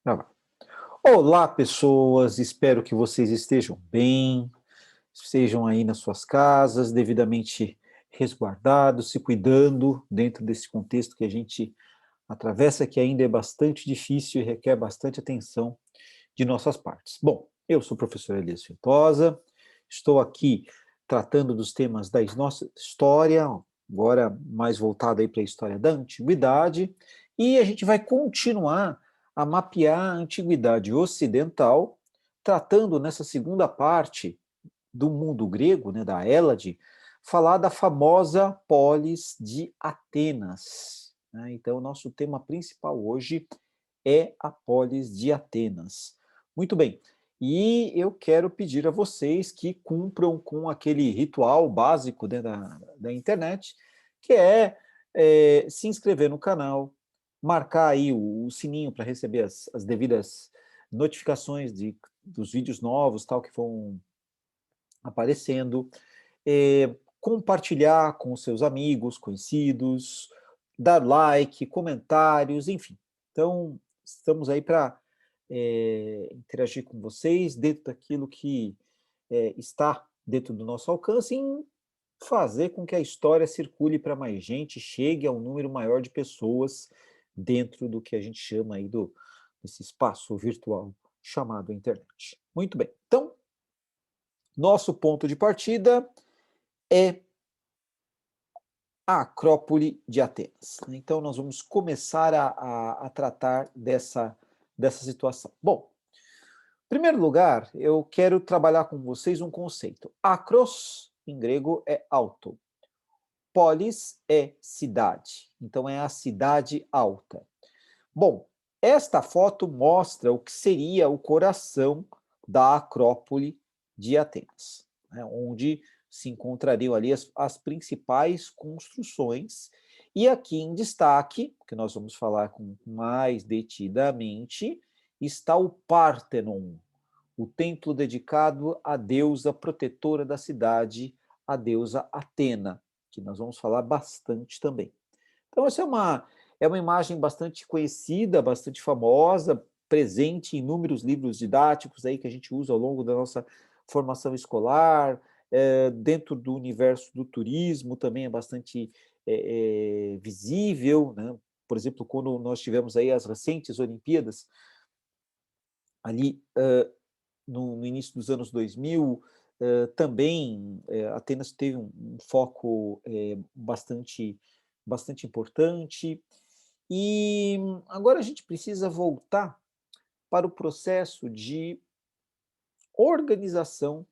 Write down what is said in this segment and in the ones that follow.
Gravar. Olá, pessoas, espero que vocês estejam bem, estejam aí nas suas casas, devidamente resguardados, se cuidando dentro desse contexto que a gente atravessa, que ainda é bastante difícil e requer bastante atenção de nossas partes. Bom, eu sou o professor Elias Feitosa, estou aqui tratando dos temas da nossa história, agora mais voltado aí para a história da antiguidade, e a gente vai continuar a mapear a antiguidade ocidental, tratando nessa segunda parte do mundo grego, né, da Hélade, falar da famosa polis de Atenas, né? Então, o nosso tema principal hoje é a polis de Atenas. Muito bem, e eu quero pedir a vocês que cumpram com aquele ritual básico, né, da internet, que é se inscrever no canal, marcar aí o sininho para receber as devidas notificações dos vídeos novos, tal, que vão aparecendo, compartilhar com seus amigos, conhecidos, dar like, comentários, enfim. Então, estamos aí para interagir com vocês dentro daquilo que está dentro do nosso alcance, em fazer com que a história circule para mais gente, chegue a um número maior de pessoas dentro do que a gente chama aí desse espaço virtual chamado internet. Muito bem. Então, nosso ponto de partida é a Acrópole de Atenas. Então, nós vamos começar a tratar dessa situação. Bom, em primeiro lugar, eu quero trabalhar com vocês um conceito. Akros, em grego, é alto. Polis é cidade. Então, é a cidade alta. Bom, esta foto mostra o que seria o coração da Acrópole de Atenas, né, onde se encontrariam ali as principais construções. E aqui em destaque, que nós vamos falar com mais detidamente, está o Pártenon, o templo dedicado à deusa protetora da cidade, a deusa Atena, que nós vamos falar bastante também. Então, essa é uma imagem bastante conhecida, bastante famosa, presente em inúmeros livros didáticos aí que a gente usa ao longo da nossa formação escolar, dentro do universo do turismo também é bastante visível, né? Por exemplo, quando nós tivemos aí as recentes Olimpíadas, ali no início dos anos 2000, também Atenas teve um foco bastante importante. E agora a gente precisa voltar para o processo de organização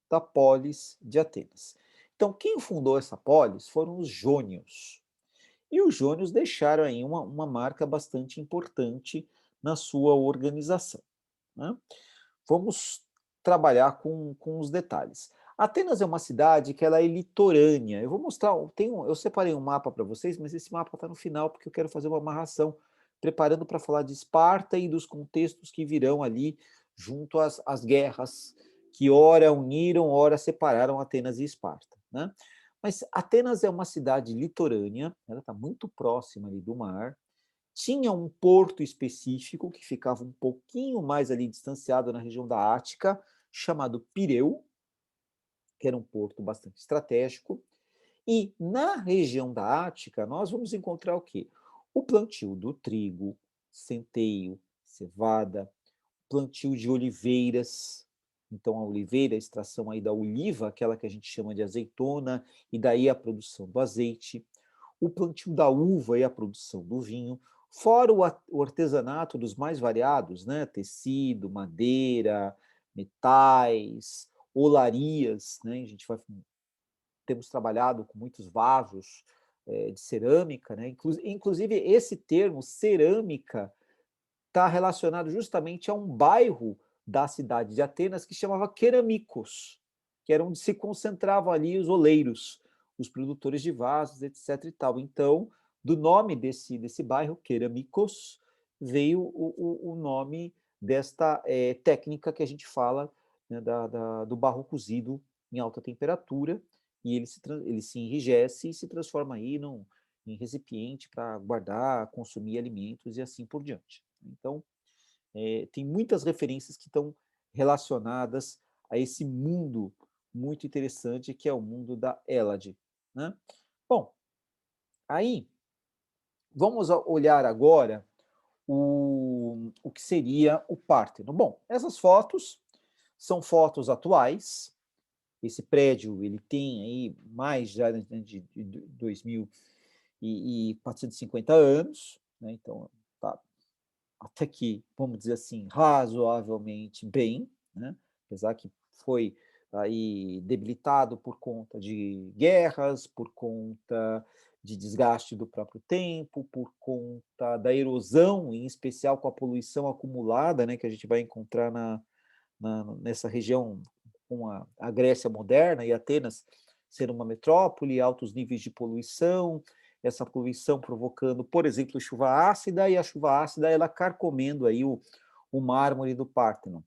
da polis de Atenas. Então, quem fundou essa polis foram os jônios. E os jônios deixaram aí uma marca bastante importante na sua organização, né? Vamos trabalhar com os detalhes. Atenas é uma cidade que ela é litorânea. Eu vou mostrar, eu separei um mapa para vocês, mas esse mapa está no final porque eu quero fazer uma amarração, preparando para falar de Esparta e dos contextos que virão ali junto às guerras que ora uniram, ora separaram Atenas e Esparta, né? Mas Atenas é uma cidade litorânea, ela está muito próxima ali do mar, tinha um porto específico que ficava um pouquinho mais ali distanciado na região da Ática, chamado Pireu, que era um porto bastante estratégico. E na região da Ática, nós vamos encontrar o quê? O plantio do trigo, centeio, cevada, plantio de oliveiras. Então, a oliveira, a extração aí da oliva, aquela que a gente chama de azeitona, e daí a produção do azeite. O plantio da uva e a produção do vinho, fora o artesanato dos mais variados, né? Tecido, madeira, metais, olarias, né? A gente temos trabalhado com muitos vasos de cerâmica, né? Inclusive, esse termo, cerâmica, está relacionado justamente a um bairro da cidade de Atenas que chamava Keramikos, que era onde se concentravam ali os oleiros, os produtores de vasos, etc. e tal. Então, do nome desse bairro, Keramikos, veio o nome desta técnica que a gente fala, né, do barro cozido em alta temperatura, e ele se enrijece e se transforma aí em recipiente para guardar, consumir alimentos e assim por diante. Então, tem muitas referências que estão relacionadas a esse mundo muito interessante que é o mundo da Hélade, né? Bom, aí vamos olhar agora o que seria o Párteno. Bom, essas fotos são fotos atuais. Esse prédio ele tem aí mais já de 2.450 anos, né? Então tá até que, vamos dizer assim, razoavelmente bem, né? Apesar que foi aí debilitado por conta de guerras, por conta de desgaste do próprio tempo, por conta da erosão, em especial com a poluição acumulada, né, que a gente vai encontrar nessa região com a Grécia moderna e Atenas ser uma metrópole, altos níveis de poluição, essa poluição provocando, por exemplo, chuva ácida, e a chuva ácida ela carcomendo aí o mármore do Párteno,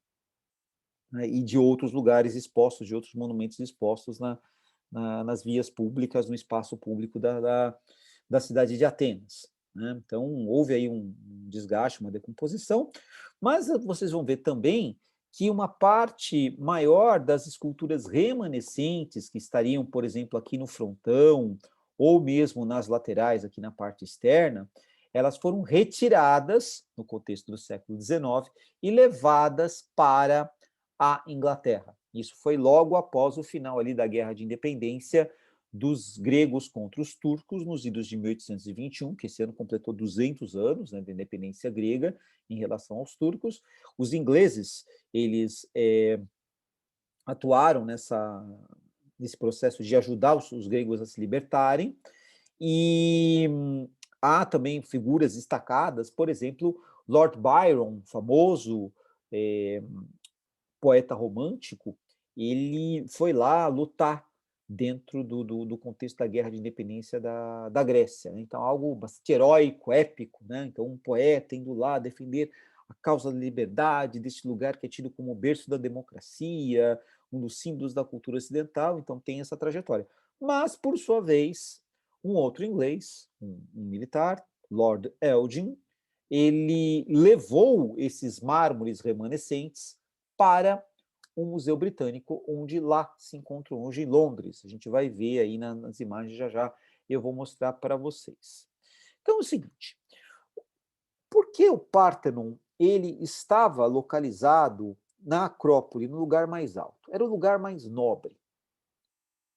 né, e de outros lugares expostos, de outros monumentos expostos nas vias públicas, no espaço público da cidade de Atenas, né? Então, houve aí um desgaste, uma decomposição, mas vocês vão ver também que uma parte maior das esculturas remanescentes, que estariam, por exemplo, aqui no frontão, ou mesmo nas laterais, aqui na parte externa, elas foram retiradas, no contexto do século XIX, e levadas para a Inglaterra. Isso foi logo após o final ali da Guerra de Independência dos gregos contra os turcos, nos idos de 1821, que esse ano completou 200 anos, né, da independência grega em relação aos turcos. Os ingleses, eles atuaram nesse processo de ajudar os gregos a se libertarem, e há também figuras destacadas, por exemplo, Lord Byron, famoso poeta romântico, ele foi lá lutar dentro do contexto da guerra de independência da Grécia, né? Então, algo bastante heróico, épico, né? Então, um poeta indo lá defender a causa da liberdade deste lugar que é tido como o berço da democracia, um dos símbolos da cultura ocidental, então tem essa trajetória. Mas, por sua vez, um outro inglês, um militar, Lord Elgin, ele levou esses mármores remanescentes para um museu britânico, onde lá se encontra hoje em Londres. A gente vai ver aí nas imagens já já, eu vou mostrar para vocês. Então é o seguinte, por que o Parthenon ele estava localizado na Acrópole, no lugar mais alto? Era o lugar mais nobre.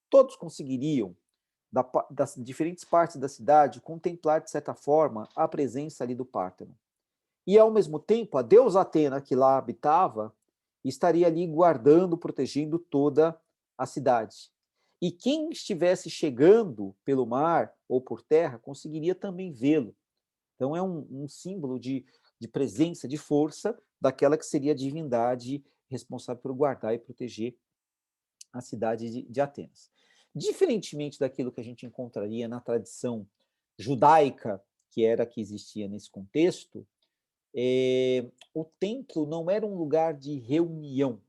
Todos conseguiriam, das diferentes partes da cidade, contemplar, de certa forma, a presença ali do Parthenon. E, ao mesmo tempo, a deusa Atena, que lá habitava, estaria ali guardando, protegendo toda a cidade. E quem estivesse chegando pelo mar ou por terra conseguiria também vê-lo. Então, é um símbolo de presença, de força daquela que seria a divindade responsável por guardar e proteger a cidade de Atenas. Diferentemente daquilo que a gente encontraria na tradição judaica, que era a que existia nesse contexto, o templo não era um lugar de reunião,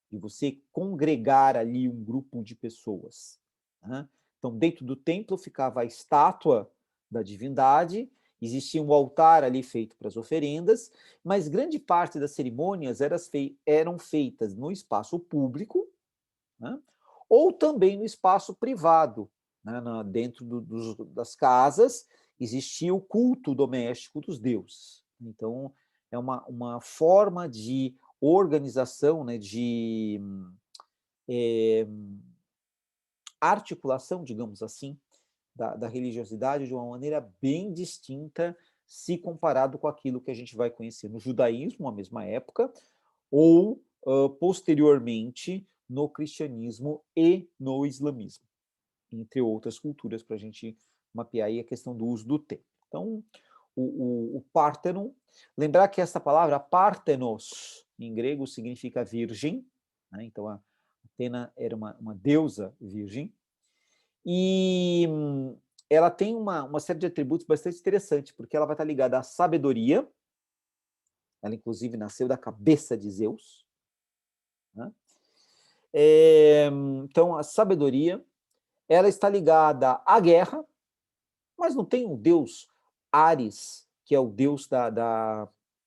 de você congregar ali um grupo de pessoas, né? Então, dentro do templo ficava a estátua da divindade, existia um altar ali feito para as oferendas, mas grande parte das cerimônias eram feitas no espaço público, né? Ou também no espaço privado, né? Dentro das casas existia o culto doméstico dos deuses. Então, é uma forma de organização, né, de é, articulação, digamos assim, da religiosidade de uma maneira bem distinta se comparado com aquilo que a gente vai conhecer no judaísmo, à mesma época, ou posteriormente no cristianismo e no islamismo, entre outras culturas, para a gente mapear aí a questão do uso do templo. Então, o Pártenon, lembrar que essa palavra Pártenos, em grego, significa virgem, né? Então a Atena era uma deusa virgem, e ela tem uma série de atributos bastante interessantes, porque ela vai estar ligada à sabedoria, ela inclusive nasceu da cabeça de Zeus, né? Então a sabedoria, ela está ligada à guerra, mas não tem um deus Ares, que é o deus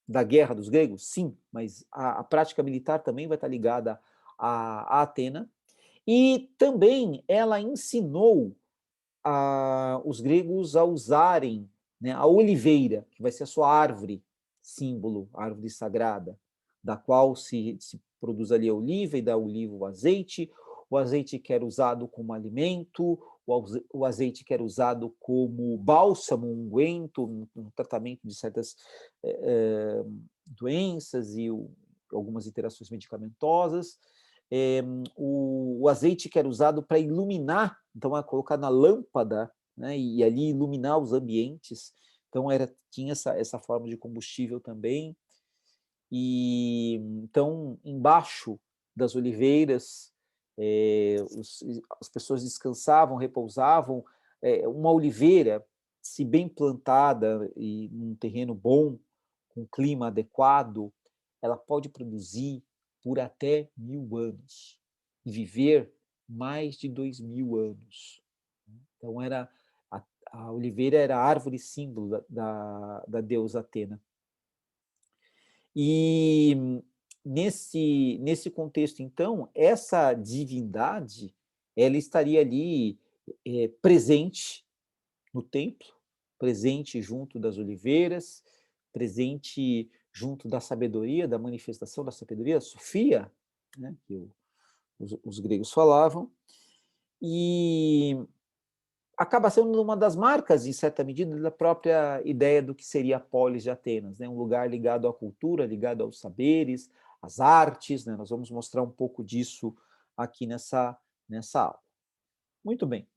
da guerra dos gregos? Sim, mas a prática militar também vai estar ligada a Atena. E também ela ensinou os gregos a usarem, né, a oliveira, que vai ser a sua árvore símbolo, árvore sagrada, da qual se produz ali a oliva e da oliva o azeite que era usado como alimento, o azeite que era usado como bálsamo, unguento, no tratamento de certas doenças e algumas interações medicamentosas, o azeite que era usado para iluminar, então é colocar na lâmpada, né, e ali iluminar os ambientes, então tinha essa forma de combustível também, e então embaixo das oliveiras as pessoas descansavam, repousavam, uma oliveira, se bem plantada e num terreno bom, com clima adequado, ela pode produzir por até 1000 anos e viver mais de 2000 anos. Então a oliveira era a árvore símbolo da deusa Atena. E nesse contexto, então, essa divindade ela estaria ali presente no templo, presente junto das oliveiras, presente junto da sabedoria, da manifestação da sabedoria, Sofia, né, que os gregos falavam, e acaba sendo uma das marcas, em certa medida, da própria ideia do que seria a polis de Atenas, né? Um lugar ligado à cultura, ligado aos saberes, às artes, né? Nós vamos mostrar um pouco disso aqui nessa aula. Muito bem.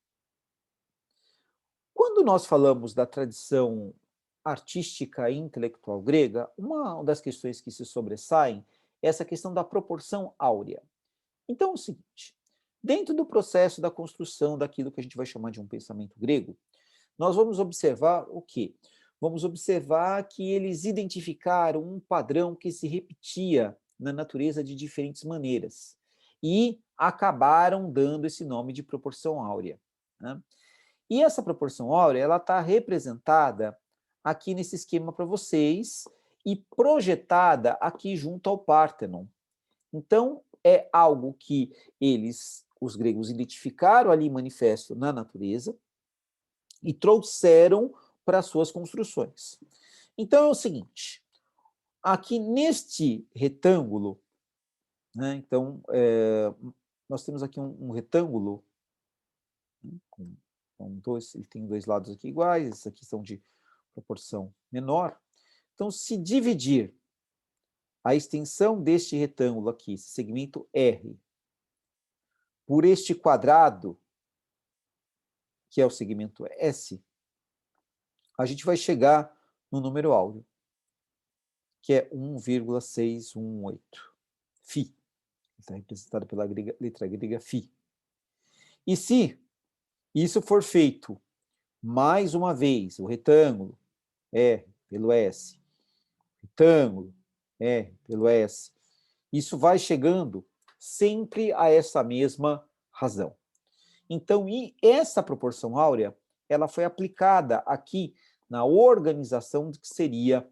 Quando nós falamos da tradição artística e intelectual grega, uma das questões que se sobressaem é essa questão da proporção áurea. Então é o seguinte, dentro do processo da construção daquilo que a gente vai chamar de um pensamento grego, nós vamos observar o quê? Vamos observar que eles identificaram um padrão que se repetia na natureza de diferentes maneiras e acabaram dando esse nome de proporção áurea, né? E essa proporção áurea, ela está representada aqui nesse esquema para vocês e projetada aqui junto ao Pártenon. Então, é algo que os gregos, identificaram ali manifesto na natureza e trouxeram para suas construções. Então, é o seguinte, aqui neste retângulo, né, então, nós temos aqui um retângulo, né, ele tem dois lados aqui iguais, esses aqui são de proporção menor. Então, se dividir a extensão deste retângulo aqui, esse segmento R, por este quadrado, que é o segmento S, a gente vai chegar no número áureo, que é 1,618. Φ. Está representado pela letra grega Φ. E se isso for feito mais uma vez, o retângulo R pelo S, retângulo R pelo S, isso vai chegando sempre a essa mesma razão. Então, e essa proporção áurea, ela foi aplicada aqui na organização do que seria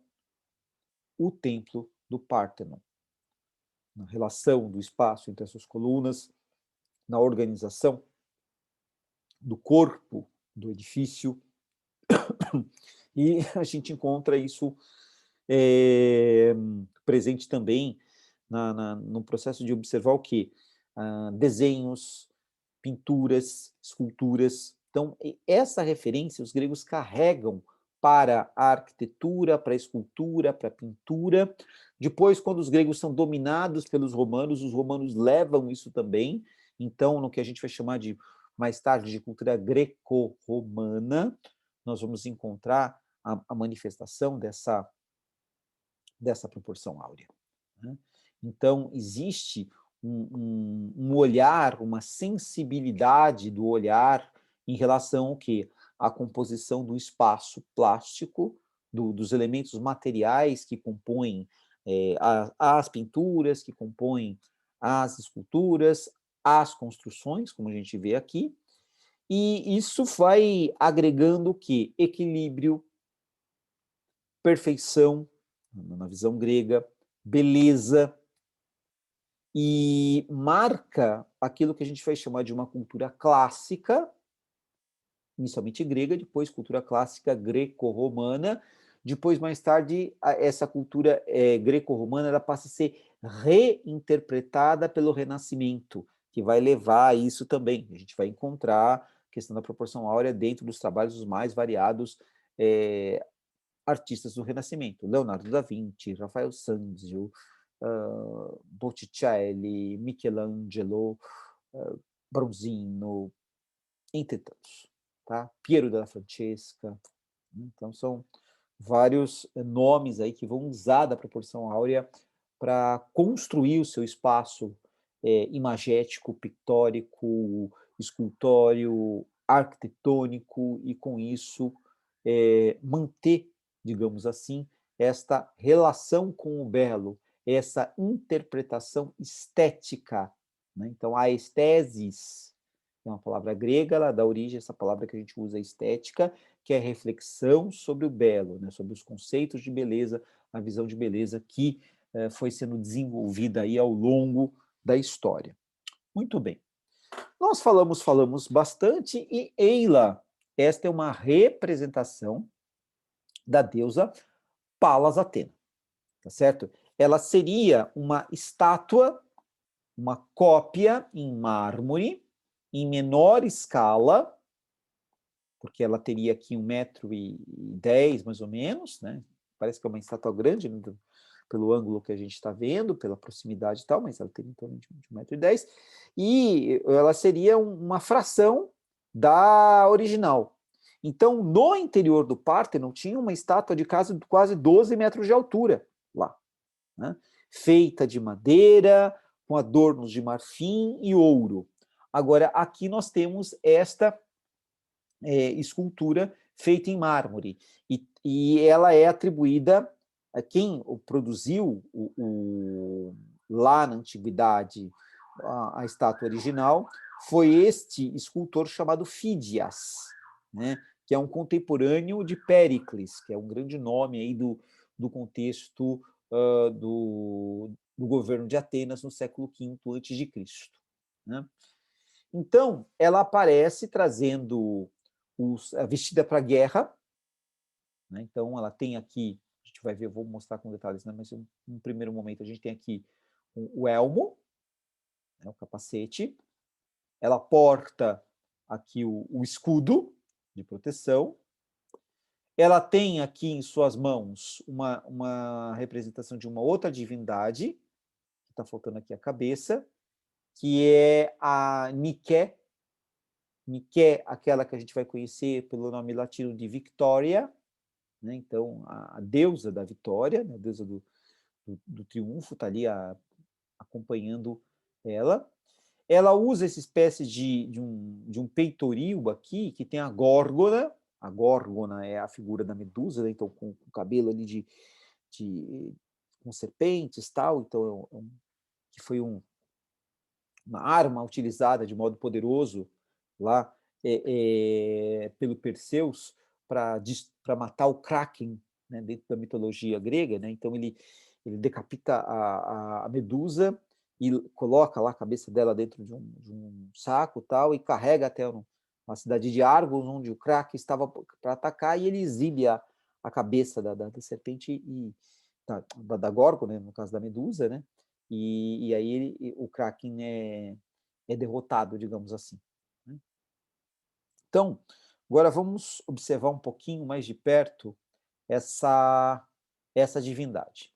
o templo do Pártenon, na relação do espaço entre as suas colunas, na organização do corpo do edifício, e a gente encontra isso presente também no processo de observar o quê? Desenhos, pinturas, esculturas. Então, essa referência os gregos carregam para a arquitetura, para a escultura, para a pintura. Depois, quando os gregos são dominados pelos romanos, os romanos levam isso também. Então, no que a gente vai chamar de, mais tarde, de cultura greco-romana, nós vamos encontrar a manifestação dessa proporção áurea, né? Então, existe um olhar, uma sensibilidade do olhar em relação ao quê? À composição do espaço plástico, dos elementos materiais que compõem as pinturas, que compõem as esculturas, as construções, como a gente vê aqui, e isso vai agregando o quê? Equilíbrio, perfeição, na visão grega, beleza, e marca aquilo que a gente vai chamar de uma cultura clássica, inicialmente grega, depois cultura clássica greco-romana, depois, mais tarde, essa cultura greco-romana ela passa a ser reinterpretada pelo Renascimento, que vai levar a isso também. A gente vai encontrar a questão da proporção áurea dentro dos trabalhos dos mais variados artistas do Renascimento. Leonardo da Vinci, Rafael Sanzio, Botticelli, Michelangelo, Bronzino, entre tantos. Tá? Piero della Francesca. Então, são vários nomes aí que vão usar da proporção áurea para construir o seu espaço imagético, pictórico, escultório, arquitetônico, e com isso manter, digamos assim, esta relação com o belo, essa interpretação estética. Né? Então, a estesis é uma palavra grega, ela dá origem a essa palavra que a gente usa, estética, que é reflexão sobre o belo, né, sobre os conceitos de beleza, a visão de beleza que foi sendo desenvolvida aí ao longo da história. Muito bem. Nós falamos bastante, e Eila, esta é uma representação da deusa Palas Atena, tá certo? Ela seria uma estátua, uma cópia em mármore, em menor escala, porque ela teria aqui 1,10 m, mais ou menos, né? Parece que é uma estátua grande, né? Pelo ângulo que a gente está vendo, pela proximidade e tal, mas ela teria em torno de 1,10 m, e ela seria uma fração da original. Então, no interior do Párteno, tinha uma estátua de quase 12 metros de altura lá, né? Feita de madeira, com adornos de marfim e ouro. Agora, aqui nós temos esta escultura feita em mármore, e ela é atribuída a quem produziu lá na antiguidade a estátua original, foi este escultor chamado Fídias, né, que é um contemporâneo de Péricles, que é um grande nome aí do contexto do governo de Atenas no século V a.C. Né? Então, ela aparece trazendo vestida para a guerra, né? Então, ela tem aqui, a gente vai ver, eu vou mostrar com detalhes, né? Mas no primeiro momento a gente tem aqui o elmo, né? O capacete, ela porta aqui o escudo de proteção, ela tem aqui em suas mãos uma representação de uma outra divindade, que está faltando aqui a cabeça, que é a Nike, aquela que a gente vai conhecer pelo nome latino de Victoria, né? Então, a deusa da vitória, né? A deusa do triunfo, está ali acompanhando ela. Ela usa essa espécie de um peitoril aqui, que tem a górgona é a figura da Medusa, né? Então, com o cabelo ali com serpentes, tal. Então, que foi uma arma utilizada de modo poderoso lá pelo Perseus para matar o Kraken, né, dentro da mitologia grega, né? Então ele decapita a Medusa e coloca lá a cabeça dela dentro de um saco tal, e carrega até uma cidade de Argos, onde o Kraken estava para atacar, e ele exibe a cabeça da serpente e da Gorgon, né, no caso da Medusa, né? E aí o Kraken é derrotado, digamos assim. Né? Então, agora vamos observar um pouquinho mais de perto essa divindade.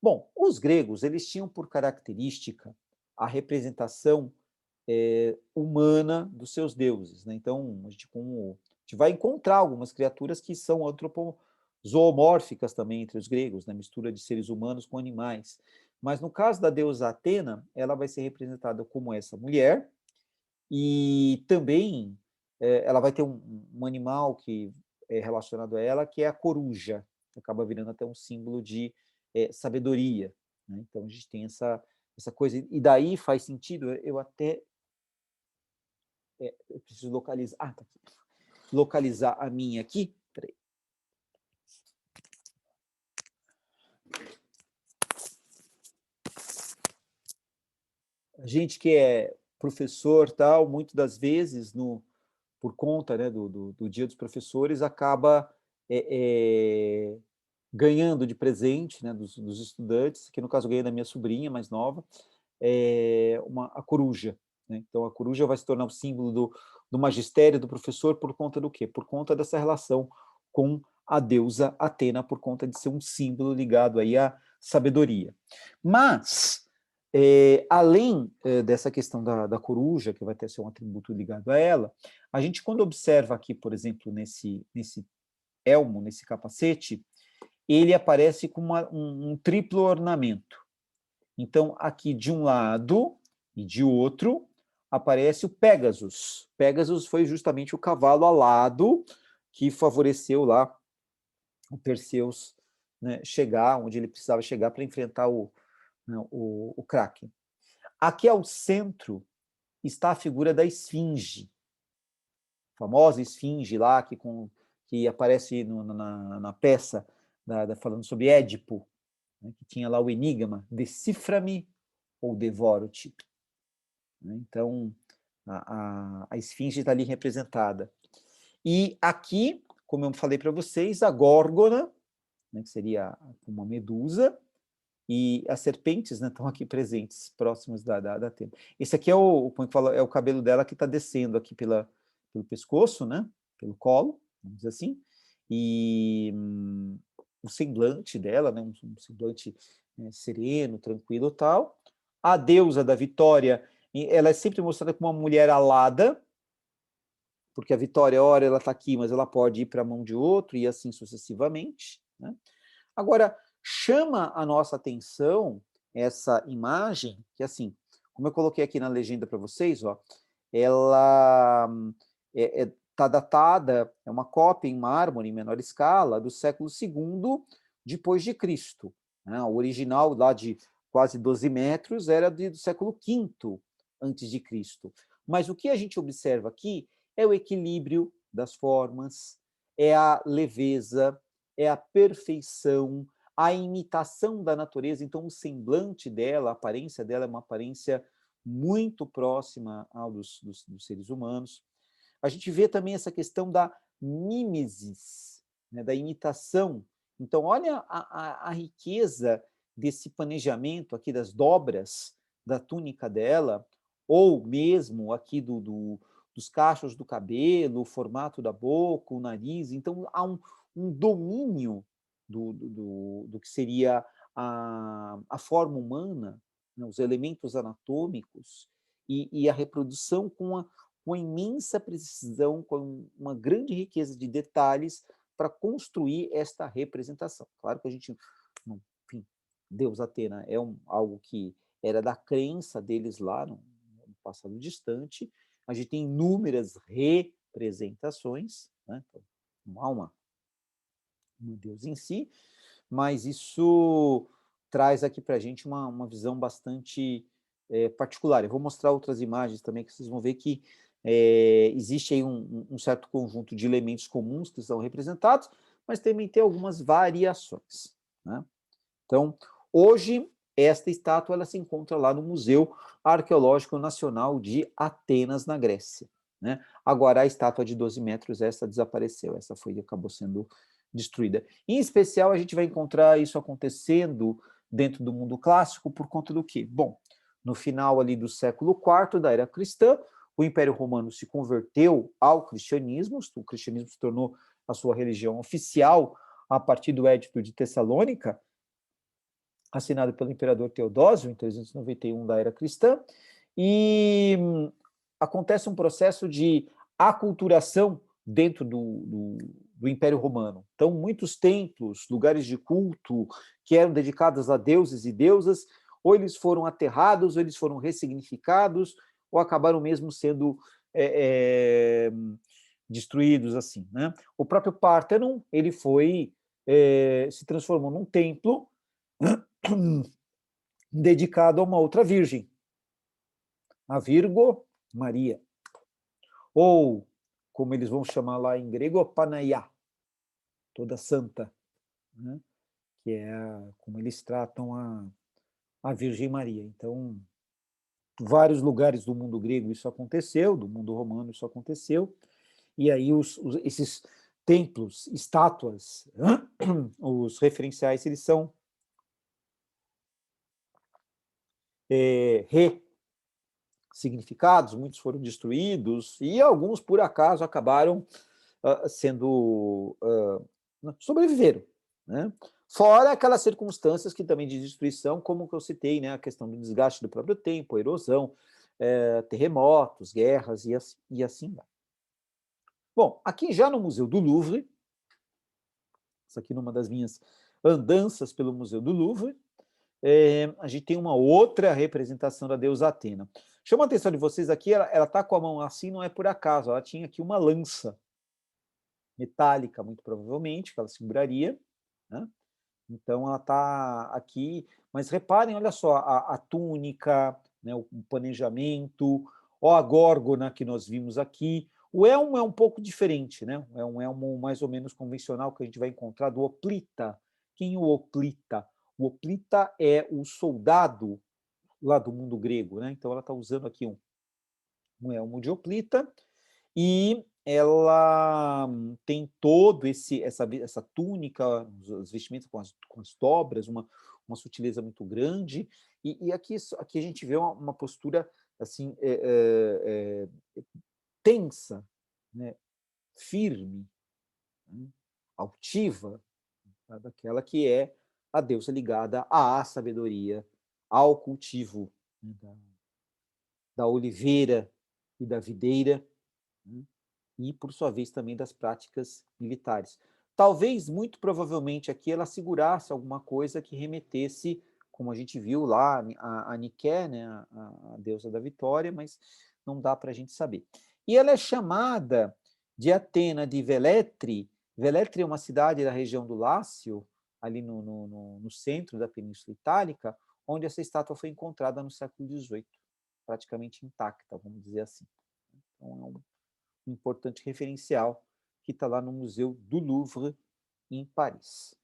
Bom, os gregos eles tinham por característica a representação humana dos seus deuses. Né? Então, a gente vai encontrar algumas criaturas que são zoomórficas também entre os gregos, né? Mistura de seres humanos com animais. Mas no caso da deusa Atena, ela vai ser representada como essa mulher, e também ela vai ter um animal que é relacionado a ela, que é a coruja, que acaba virando até um símbolo de sabedoria. Né? Então a gente tem essa coisa, e daí faz sentido, eu até eu preciso localizar, tá aqui. Localizar a minha aqui, peraí. A gente que é professor, tal, muitas das vezes, por conta, né, do Dia dos Professores, acaba ganhando de presente, né, dos estudantes, que no caso ganhei da minha sobrinha mais nova, a coruja. Né? Então, a coruja vai se tornar o símbolo do magistério do professor por conta do quê? Por conta dessa relação com a deusa Atena, por conta de ser um símbolo ligado aí à sabedoria. Mas, além dessa questão da coruja, que vai ter ser um atributo ligado a ela, a gente, quando observa aqui, por exemplo, nesse elmo, nesse capacete, ele aparece com um triplo ornamento. Então, aqui de um lado e de outro, aparece o Pégasus. Pégasus foi justamente o cavalo alado que favoreceu lá o Perseus, né, chegar onde ele precisava chegar para enfrentar o Kraken. Aqui ao centro está a figura da esfinge, a famosa esfinge lá que aparece na peça falando sobre Édipo, né, que tinha lá o enigma, decifra-me ou devoro-te. Então, a esfinge está ali representada. E aqui, como eu falei para vocês, a górgona, né, que seria uma medusa, e as serpentes, né, estão aqui presentes, próximos da tenda. Esse aqui é o cabelo dela que está descendo aqui pelo pescoço, né, pelo colo, vamos dizer assim, e o semblante dela, né, um semblante sereno, tranquilo e tal. A deusa da vitória, ela é sempre mostrada como uma mulher alada, porque a vitória, ora, ela está aqui, mas ela pode ir para a mão de outro, e assim sucessivamente. Né? Agora, chama a nossa atenção essa imagem, que assim, como eu coloquei aqui na legenda para vocês, ó, ela está datada, é uma cópia em mármore, em menor escala, do século II depois de Cristo. Né? O original, lá de quase 12 metros, era do século V antes de Cristo. Mas o que a gente observa aqui é o equilíbrio das formas, é a leveza, é a perfeição, a imitação da natureza. Então, o semblante dela, a aparência dela é uma aparência muito próxima ao dos seres humanos. A gente vê também essa questão da mimesis, né, da imitação. Então, olha a riqueza desse planejamento aqui das dobras da túnica dela, ou mesmo aqui dos cachos do cabelo, o formato da boca, o nariz. Então, há um domínio do que seria a forma humana, né, os elementos anatômicos, e a reprodução com imensa precisão, com uma grande riqueza de detalhes para construir esta representação. Claro que a gente, enfim, Deus Atena é algo que era da crença deles lá no passado distante. A gente tem inúmeras representações, né? Então, não há uma Deus em si, mas isso traz aqui para a gente uma visão bastante particular. Eu vou mostrar outras imagens também, que vocês vão ver que existe aí um certo conjunto de elementos comuns que são representados, mas também tem algumas variações. Né? Então, hoje, esta estátua ela se encontra lá no Museu Arqueológico Nacional de Atenas, na Grécia. Né? Agora, a estátua de 12 metros, essa desapareceu, acabou sendo destruída. Em especial, a gente vai encontrar isso acontecendo dentro do mundo clássico por conta do quê? Bom, no final ali do século IV da era cristã, o Império Romano se converteu ao cristianismo, o cristianismo se tornou a sua religião oficial a partir do Édito de Tessalônica, assinado pelo imperador Teodósio, em 391 da era cristã, e acontece um processo de aculturação dentro do Império Romano. Então, muitos templos, lugares de culto que eram dedicados a deuses e deusas, ou eles foram aterrados, ou eles foram ressignificados, ou acabaram mesmo sendo destruídos assim. Né? O próprio Párthenon, ele se transformou num templo dedicado a uma outra virgem, a Virgo Maria. Ou, como eles vão chamar lá em grego, Panaiá, toda santa, né? Que é como eles tratam a Virgem Maria. Então, vários lugares do mundo grego isso aconteceu, do mundo romano isso aconteceu, e aí esses templos, estátuas, os referenciais, eles são ressignificados, muitos foram destruídos, e alguns, por acaso, acabaram sobreviveram, né? Fora aquelas circunstâncias que também de destruição, como que eu citei, né, a questão do desgaste do próprio tempo, a erosão, terremotos, guerras e assim vai. Bom, aqui já no Museu do Louvre, isso aqui numa das minhas andanças pelo Museu do Louvre, a gente tem uma outra representação da deusa Atena. Chama a atenção de vocês aqui, ela está com a mão assim, não é por acaso, ela tinha aqui uma lança metálica, muito provavelmente, que ela seguraria, né? Então ela está aqui, mas reparem, olha só, a túnica, né, o planejamento, ó, a górgona que nós vimos aqui. O elmo é um pouco diferente, né? É um elmo mais ou menos convencional que a gente vai encontrar do hoplita. Quem é o hoplita? O hoplita é o soldado lá do mundo grego, né? Então ela está usando aqui um elmo de hoplita, e ela tem todo essa túnica, os vestimentos com as dobras, uma sutileza muito grande, e aqui a gente vê uma postura assim tensa, né, firme, né, altiva, tá, daquela que é a deusa ligada à sabedoria, ao cultivo, né, da oliveira e da videira, né, e, por sua vez, também das práticas militares. Talvez, muito provavelmente, aqui ela segurasse alguma coisa que remetesse, como a gente viu lá, a Nike, né, a deusa da vitória, mas não dá para a gente saber. E ela é chamada de Atena de Veletri. Veletri é uma cidade da região do Lácio, ali no centro da Península Itálica, onde essa estátua foi encontrada no século XVIII, praticamente intacta, vamos dizer assim. Então, é um importante referencial que está lá no Museu do Louvre, em Paris.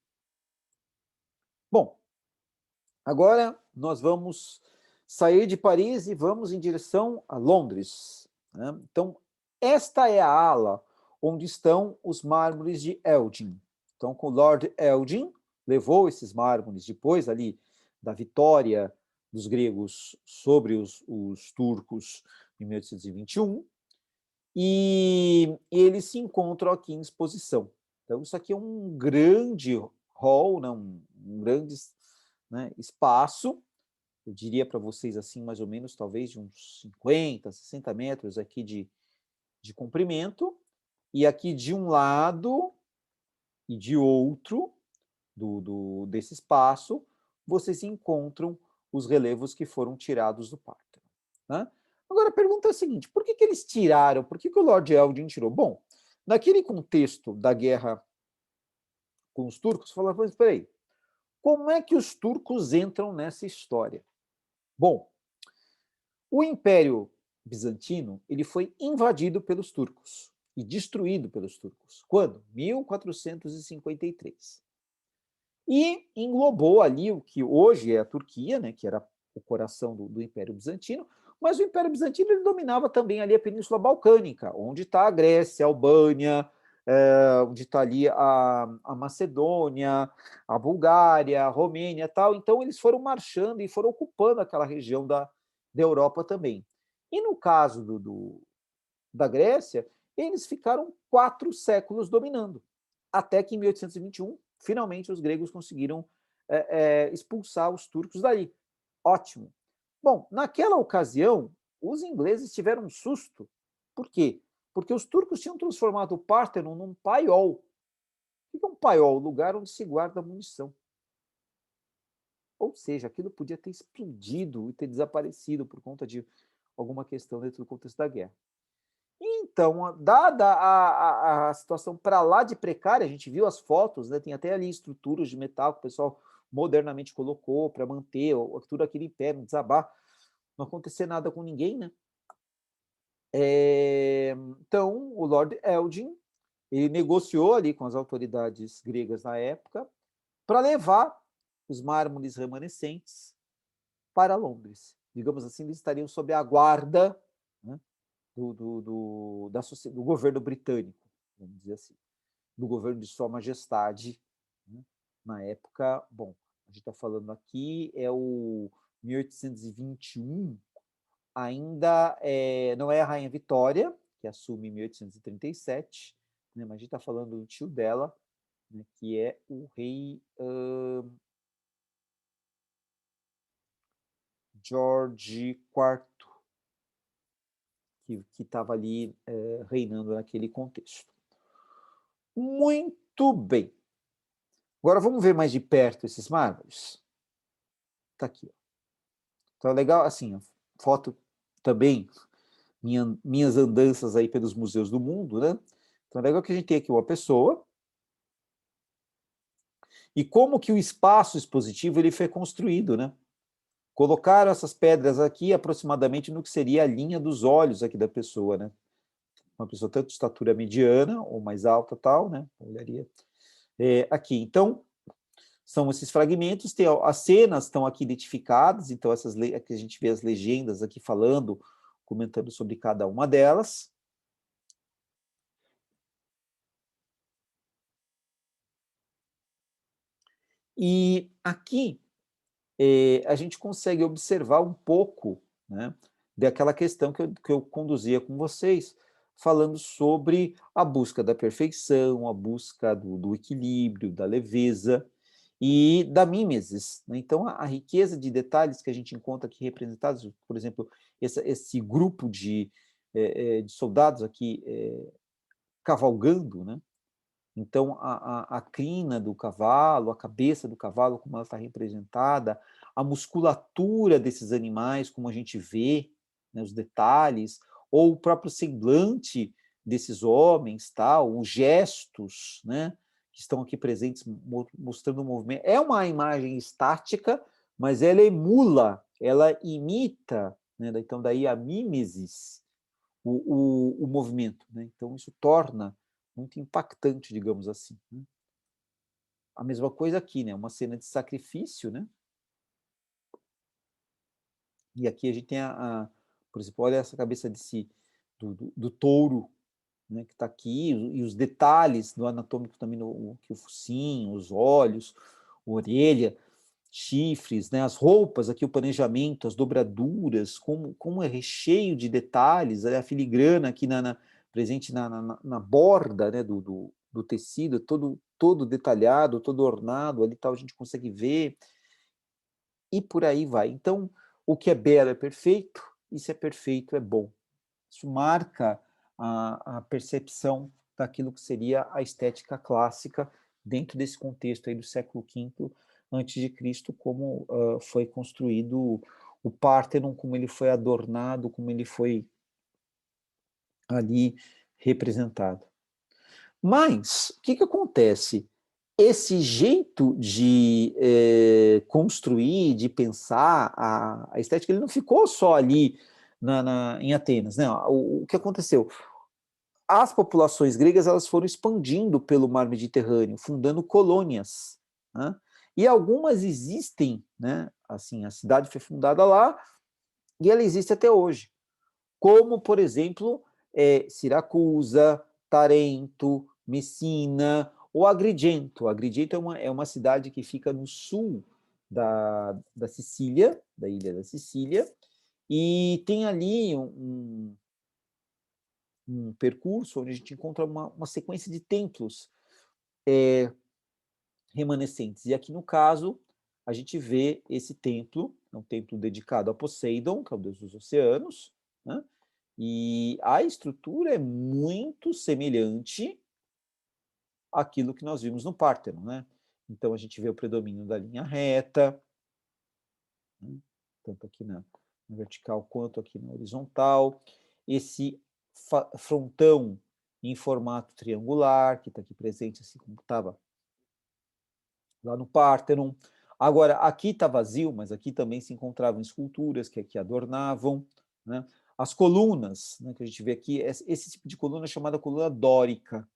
Bom, agora nós vamos sair de Paris e vamos em direção a Londres, né? Então, esta é a ala onde estão os mármores de Elgin. Então, com o Lord Elgin, levou esses mármores depois ali da vitória dos gregos sobre os turcos em 1821, e eles se encontram aqui em exposição. Então, isso aqui é um grande hall, né, um grande, né, espaço, eu diria para vocês assim, mais ou menos, talvez de uns 50, 60 metros aqui de comprimento, e aqui de um lado e de outro desse espaço, vocês encontram os relevos que foram tirados do Parthenon, né? Agora, a pergunta é a seguinte, por que eles tiraram, por que o Lord Elgin tirou? Bom, naquele contexto da guerra com os turcos, falava, mas espera aí, como é que os turcos entram nessa história? Bom, o Império Bizantino ele foi invadido pelos turcos e destruído pelos turcos. Quando? 1453. E englobou ali o que hoje é a Turquia, né, que era o coração do Império Bizantino, mas o Império Bizantino ele dominava também ali a Península Balcânica, onde está a Grécia, a Albânia, onde está ali a Macedônia, a Bulgária, a Romênia, tal. Então eles foram marchando e foram ocupando aquela região da Europa também. E no caso da Grécia, eles ficaram 4 séculos dominando, até que em 1821, finalmente, os gregos conseguiram expulsar os turcos dali. Ótimo. Bom, naquela ocasião, os ingleses tiveram um susto. Por quê? Porque os turcos tinham transformado o Parthenon num paiol. O que é um paiol? Lugar onde se guarda munição. Ou seja, aquilo podia ter explodido e ter desaparecido por conta de alguma questão dentro do contexto da guerra. Então, dada a situação para lá de precária, a gente viu as fotos, né, tem até ali estruturas de metal que o pessoal modernamente colocou para manter tudo aquilo em pé, não desabar, não acontecer nada com ninguém, né? Então, o Lord Elgin, ele negociou ali com as autoridades gregas na época para levar os mármores remanescentes para Londres. digamos assim, eles estariam sob a guarda, né, do governo britânico, vamos dizer assim, do governo de Sua Majestade, né, na época. Bom, a gente está falando aqui, é o 1821, ainda não é a Rainha Vitória, que assume em 1837, né, mas a gente está falando do tio dela, né, que é o rei George IV, que estava ali reinando naquele contexto. Muito bem. Agora vamos ver mais de perto esses mármores. Está aqui. Então, legal, assim, foto também, minhas andanças aí pelos museus do mundo, né? Então, é legal que a gente tem aqui uma pessoa e como que o espaço expositivo ele foi construído, né? Colocaram essas pedras aqui aproximadamente no que seria a linha dos olhos aqui da pessoa, né? Uma pessoa tanto de estatura mediana ou mais alta, tal, né? Olharia aqui. Então, são esses fragmentos, as cenas estão aqui identificadas, então aqui a gente vê as legendas aqui falando, comentando sobre cada uma delas. E aqui a gente consegue observar um pouco, né, daquela questão que eu conduzia com vocês, falando sobre a busca da perfeição, a busca do equilíbrio, da leveza e da mimesis, né? Então, a riqueza de detalhes que a gente encontra aqui representados, por exemplo, esse grupo de soldados aqui cavalgando, né? Então, a crina do cavalo, a cabeça do cavalo, como ela está representada, a musculatura desses animais, como a gente vê, né, os detalhes, ou o próprio semblante desses homens, tal, os gestos, né, que estão aqui presentes, mostrando o movimento. É uma imagem estática, mas ela emula, ela imita, né, então daí a mimesis, o movimento. Né? Então, isso torna muito impactante, digamos assim. Né? A mesma coisa aqui, né? Uma cena de sacrifício, né? E aqui a gente tem por exemplo, olha essa cabeça do touro, né, que está aqui, e os detalhes do anatômico também, que o focinho, os olhos, a orelha, chifres, né, as roupas, aqui o planejamento, as dobraduras, como é recheio de detalhes, a filigrana aqui presente na borda, né, do tecido, todo detalhado, todo ornado, ali tal, a gente consegue ver, e por aí vai. Então, o que é belo é perfeito, e se é perfeito é bom. Isso marca a percepção daquilo que seria a estética clássica dentro desse contexto aí do século V antes de Cristo, como foi construído o Pártenon, como ele foi adornado, como ele foi ali representado. Mas o que acontece? Esse jeito de construir, de pensar a estética, ele não ficou só ali em Atenas, né? O que aconteceu? As populações gregas elas foram expandindo pelo mar Mediterrâneo, fundando colônias, né? E algumas existem, né? Assim, a cidade foi fundada lá e ela existe até hoje, como, por exemplo, Siracusa, Tarento, Messina ou Agrigento. Agrigento é uma cidade que fica no sul da Sicília, da ilha da Sicília, e tem ali um percurso onde a gente encontra uma sequência de templos remanescentes. E aqui, no caso, a gente vê esse templo, é um templo dedicado a Poseidon, que é o deus dos oceanos, né? E a estrutura é muito semelhante àquilo que nós vimos no Párteno, né? Então, a gente vê o predomínio da linha reta, né? Tanto aqui na vertical quanto aqui na horizontal. Esse frontão em formato triangular, que está aqui presente, assim como estava lá no Párteno. Agora, aqui está vazio, mas aqui também se encontravam esculturas que aqui adornavam, né? As colunas, né, que a gente vê aqui, esse tipo de coluna é chamada coluna dórica,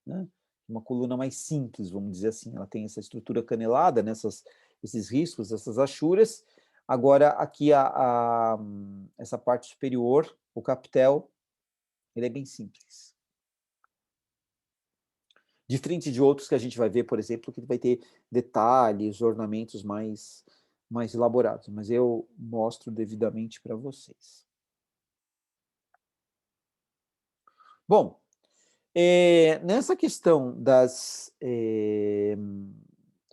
né? Uma coluna mais simples, vamos dizer assim. Ela tem essa estrutura canelada, esses riscos, essas achuras, Agora, aqui, essa parte superior, o capitel, ele é bem simples. Diferente de outros que a gente vai ver, por exemplo, que vai ter detalhes, ornamentos mais elaborados, mas eu mostro devidamente para vocês. Bom, nessa questão das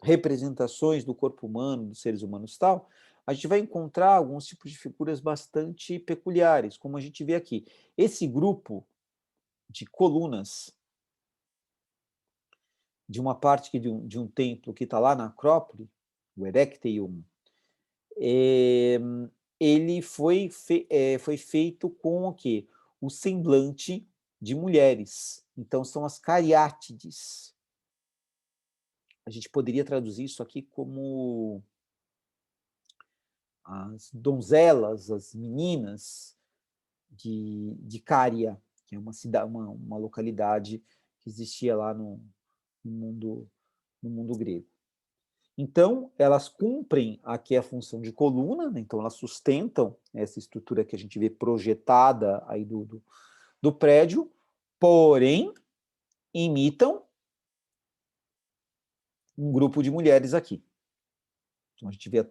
representações do corpo humano, dos seres humanos e tal, a gente vai encontrar alguns tipos de figuras bastante peculiares, como a gente vê aqui. Esse grupo de colunas de uma parte de um templo que está lá na Acrópole, o Erechtheion, eh, ele foi feito com o quê? O semblante de mulheres. Então, são as cariátides. A gente poderia traduzir isso aqui como as donzelas, as meninas de Cária, que é uma localidade que existia lá no mundo, no mundo grego. Então, elas cumprem aqui a função de coluna, né? Então elas sustentam essa estrutura que a gente vê projetada aí do prédio, porém imitam um grupo de mulheres aqui. Então a gente vê.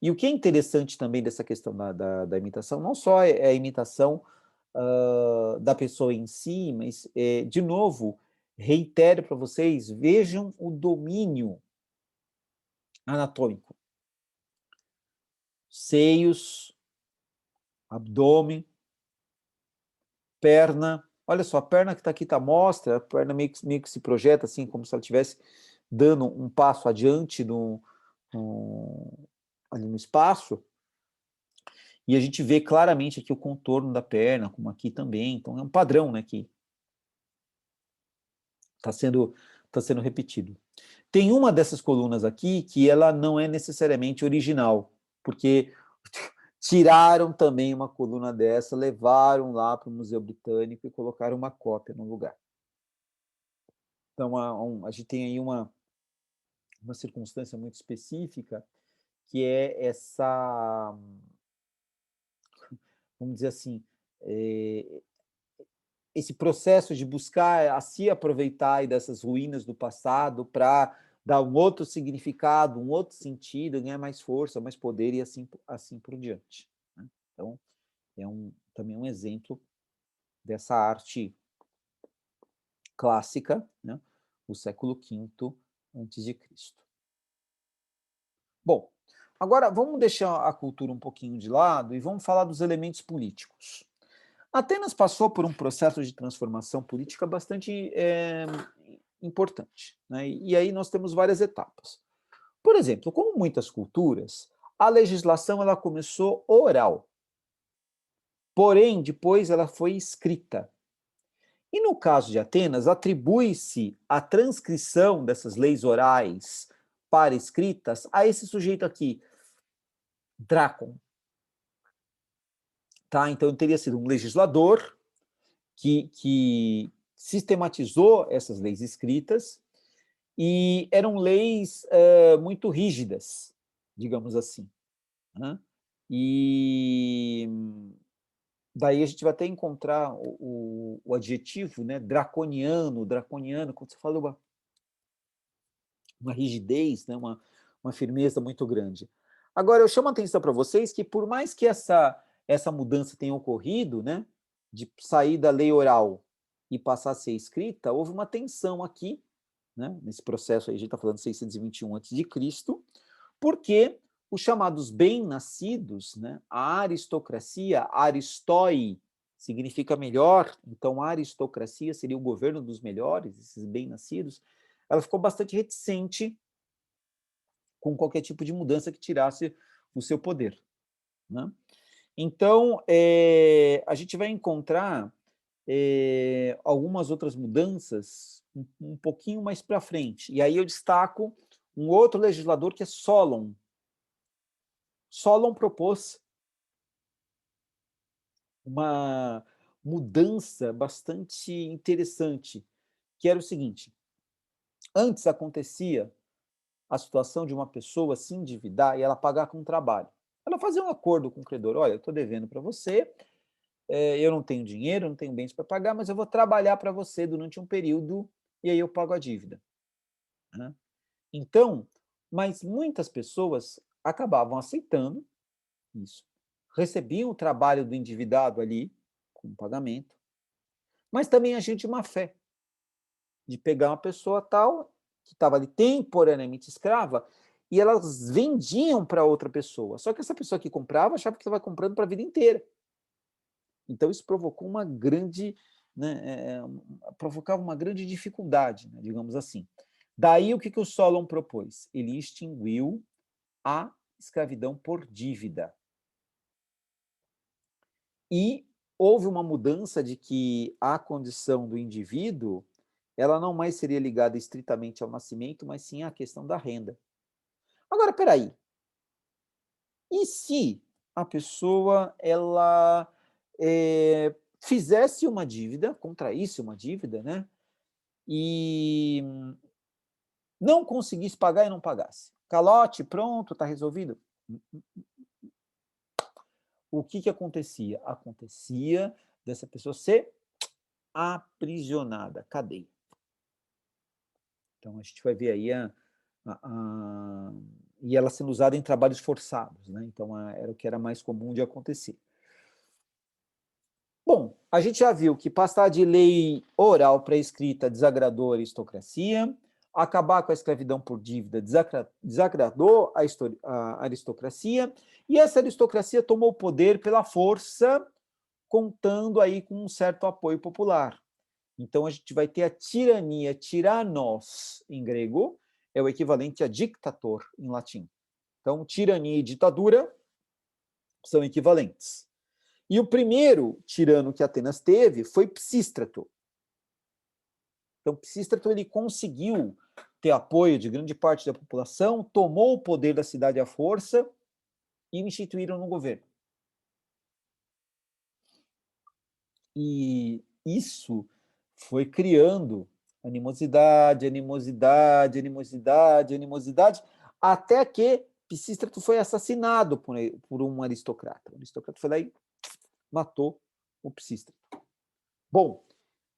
E o que é interessante também dessa questão da imitação, não só é a imitação da pessoa em si, mas, de novo, reitero para vocês, vejam o domínio anatômico. Seios, abdômen, perna. Olha só, a perna que está aqui está mostra, a perna meio que se projeta assim, como se ela estivesse dando um passo adiante ali no espaço. E a gente vê claramente aqui o contorno da perna, como aqui também. Então é um padrão, né, que está sendo repetido. Tem uma dessas colunas aqui que ela não é necessariamente original, porque tiraram também uma coluna dessa, levaram lá para o Museu Britânico e colocaram uma cópia no lugar. Então, a gente tem aí uma circunstância muito específica, que é essa, vamos dizer assim, esse processo de buscar a se aproveitar dessas ruínas do passado para dar um outro significado, um outro sentido, ganhar mais força, mais poder e assim por diante. Né? Então, é também um exemplo dessa arte clássica, né? O século V antes de Cristo. Bom, agora vamos deixar a cultura um pouquinho de lado e vamos falar dos elementos políticos. Atenas passou por um processo de transformação política bastante importante, né? E aí nós temos várias etapas. Por exemplo, como muitas culturas, a legislação ela começou oral, porém depois ela foi escrita. E no caso de Atenas, atribui-se a transcrição dessas leis orais para escritas a esse sujeito aqui, Drácon. Tá? Então, ele teria sido um legislador que sistematizou essas leis escritas e eram leis muito rígidas, digamos assim. Né? E daí a gente vai até encontrar o adjetivo, né, draconiano, quando você fala uma rigidez, né, uma firmeza muito grande. Agora, eu chamo a atenção para vocês que, por mais que essa mudança tenha ocorrido, né, de sair da lei oral e passar a ser escrita, houve uma tensão aqui, né, nesse processo aí, a gente está falando de 621 a.C., porque os chamados bem-nascidos, né, a aristocracia, aristói, significa melhor, então a aristocracia seria o governo dos melhores, esses bem-nascidos, ela ficou bastante reticente com qualquer tipo de mudança que tirasse o seu poder. Né? Então, a gente vai encontrar algumas outras mudanças um pouquinho mais para frente. E aí eu destaco um outro legislador que é Solon. Solon propôs uma mudança bastante interessante, que era o seguinte: antes acontecia a situação de uma pessoa se endividar e ela pagar com trabalho. Ela fazia um acordo com o credor: olha, eu estou devendo para você, eu não tenho dinheiro, não tenho bens para pagar, mas eu vou trabalhar para você durante um período e aí eu pago a dívida, né. Então, mas muitas pessoas acabavam aceitando isso, recebiam o trabalho do endividado ali, como pagamento, mas também agiam de má fé, de pegar uma pessoa tal, que estava ali temporariamente escrava, e elas vendiam para outra pessoa. Só que essa pessoa que comprava achava que estava comprando para a vida inteira. Então isso provocou uma grande, né, provocava uma grande dificuldade, né, digamos assim. Daí o que o Solon propôs? Ele extinguiu a escravidão por dívida. E houve uma mudança de que a condição do indivíduo, ela não mais seria ligada estritamente ao nascimento, mas sim à questão da renda. Agora, espera aí, e se a pessoa ela, fizesse uma dívida, contraísse uma dívida, né, e não conseguisse pagar e não pagasse? Calote, pronto, está resolvido? O que acontecia? Acontecia dessa pessoa ser aprisionada, cadeia. Então a gente vai ver aí e ela sendo usada em trabalhos forçados, né, então era o que era mais comum de acontecer. Bom, a gente já viu que passar de lei oral para escrita desagradou a aristocracia, acabar com a escravidão por dívida desagradou a aristocracia, e essa aristocracia tomou o poder pela força, contando aí com um certo apoio popular. Então a gente vai ter a tirania, tyrannos em grego, é o equivalente a dictator em latim. Então tirania e ditadura são equivalentes. E o primeiro tirano que Atenas teve foi Psístrato. Então, Psístrato ele conseguiu ter apoio de grande parte da população, tomou o poder da cidade à força e o instituíram no governo. E isso foi criando animosidade, animosidade, animosidade, animosidade, até que Psístrato foi assassinado por um aristocrata. O aristocrata foi lá e matou o Psístrato. Bom,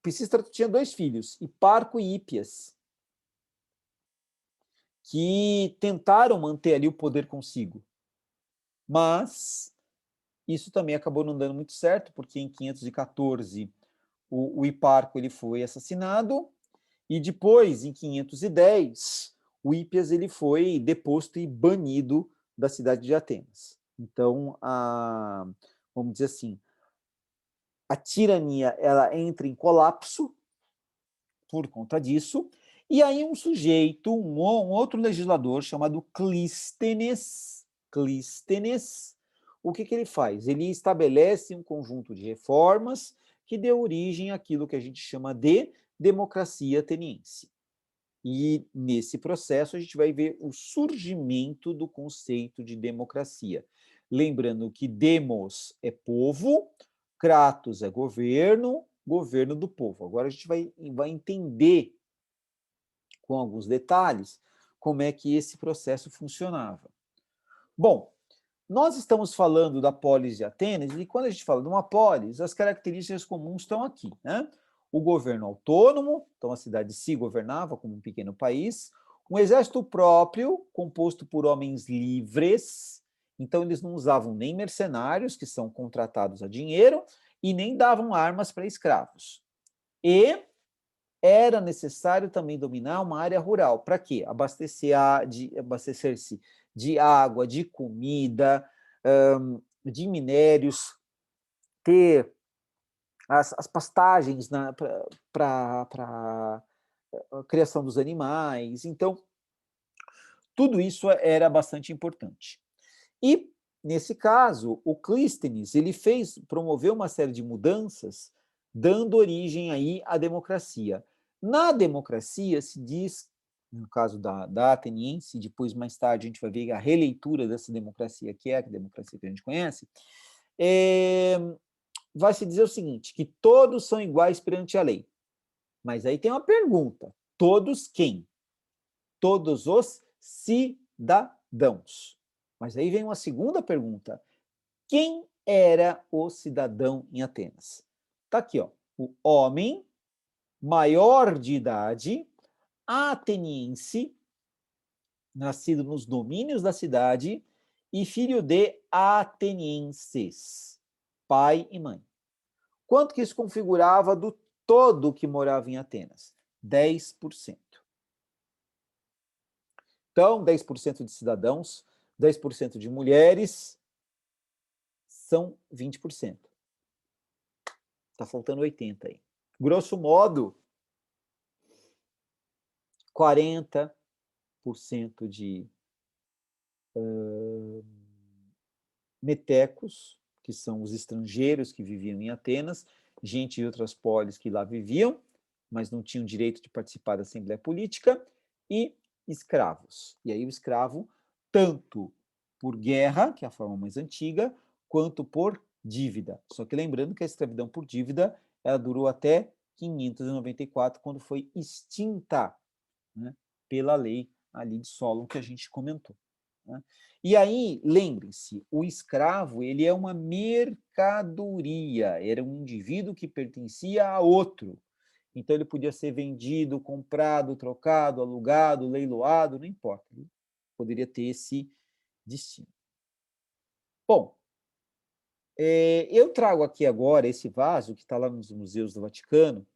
Pisístrato tinha 2 filhos, Hiparco e Hípias, que tentaram manter ali o poder consigo. Mas isso também acabou não dando muito certo, porque em 514 o Hiparco ele foi assassinado, e depois, em 510, o Hípias ele foi deposto e banido da cidade de Atenas. Então, vamos dizer assim, a tirania ela entra em colapso por conta disso, e aí um sujeito, um outro legislador chamado Clístenes, o que ele faz? Ele estabelece um conjunto de reformas que deu origem àquilo que a gente chama de democracia ateniense. E nesse processo a gente vai ver o surgimento do conceito de democracia. Lembrando que demos é povo, kratos é governo, governo do povo. Agora a gente vai entender com alguns detalhes como é que esse processo funcionava. Bom, nós estamos falando da polis de Atenas, e quando a gente fala de uma polis, as características comuns estão aqui, né? O governo autônomo, então a cidade se governava como um pequeno país, um exército próprio, composto por homens livres, então eles não usavam nem mercenários, que são contratados a dinheiro, e nem davam armas para escravos. E era necessário também dominar uma área rural. Para quê? Abastecer-se de água, de comida, de minérios, ter as pastagens para a criação dos animais. Então, tudo isso era bastante importante. E, nesse caso, o Clístenes ele promoveu uma série de mudanças, dando origem aí à democracia. Na democracia se diz, no caso da ateniense, depois mais tarde a gente vai ver a releitura dessa democracia, que é a democracia que a gente conhece, vai se dizer o seguinte, que todos são iguais perante a lei. Mas aí tem uma pergunta, todos quem? Todos os cidadãos. Mas aí vem uma segunda pergunta. Quem era o cidadão em Atenas? Está aqui, ó, o homem maior de idade, ateniense, nascido nos domínios da cidade e filho de atenienses, pai e mãe. Quanto que isso configurava do todo que morava em Atenas? 10%. Então, 10% de cidadãos, 10% de mulheres, são 20%. Está faltando 80% aí. Grosso modo, 40% de metecos, que são os estrangeiros que viviam em Atenas, gente de outras polis que lá viviam, mas não tinham direito de participar da Assembleia Política, e escravos. E aí o escravo, tanto por guerra, que é a forma mais antiga, quanto por dívida. Só que lembrando que a escravidão por dívida, ela durou até 594, quando foi extinta, né, pela lei ali de Solon, que a gente comentou. Né? E aí, lembrem-se, o escravo ele é uma mercadoria, era um indivíduo que pertencia a outro. Então, ele podia ser vendido, comprado, trocado, alugado, leiloado, não importa. Ele poderia ter esse destino. Bom, eu trago aqui agora esse vaso que está lá nos museus do Vaticano,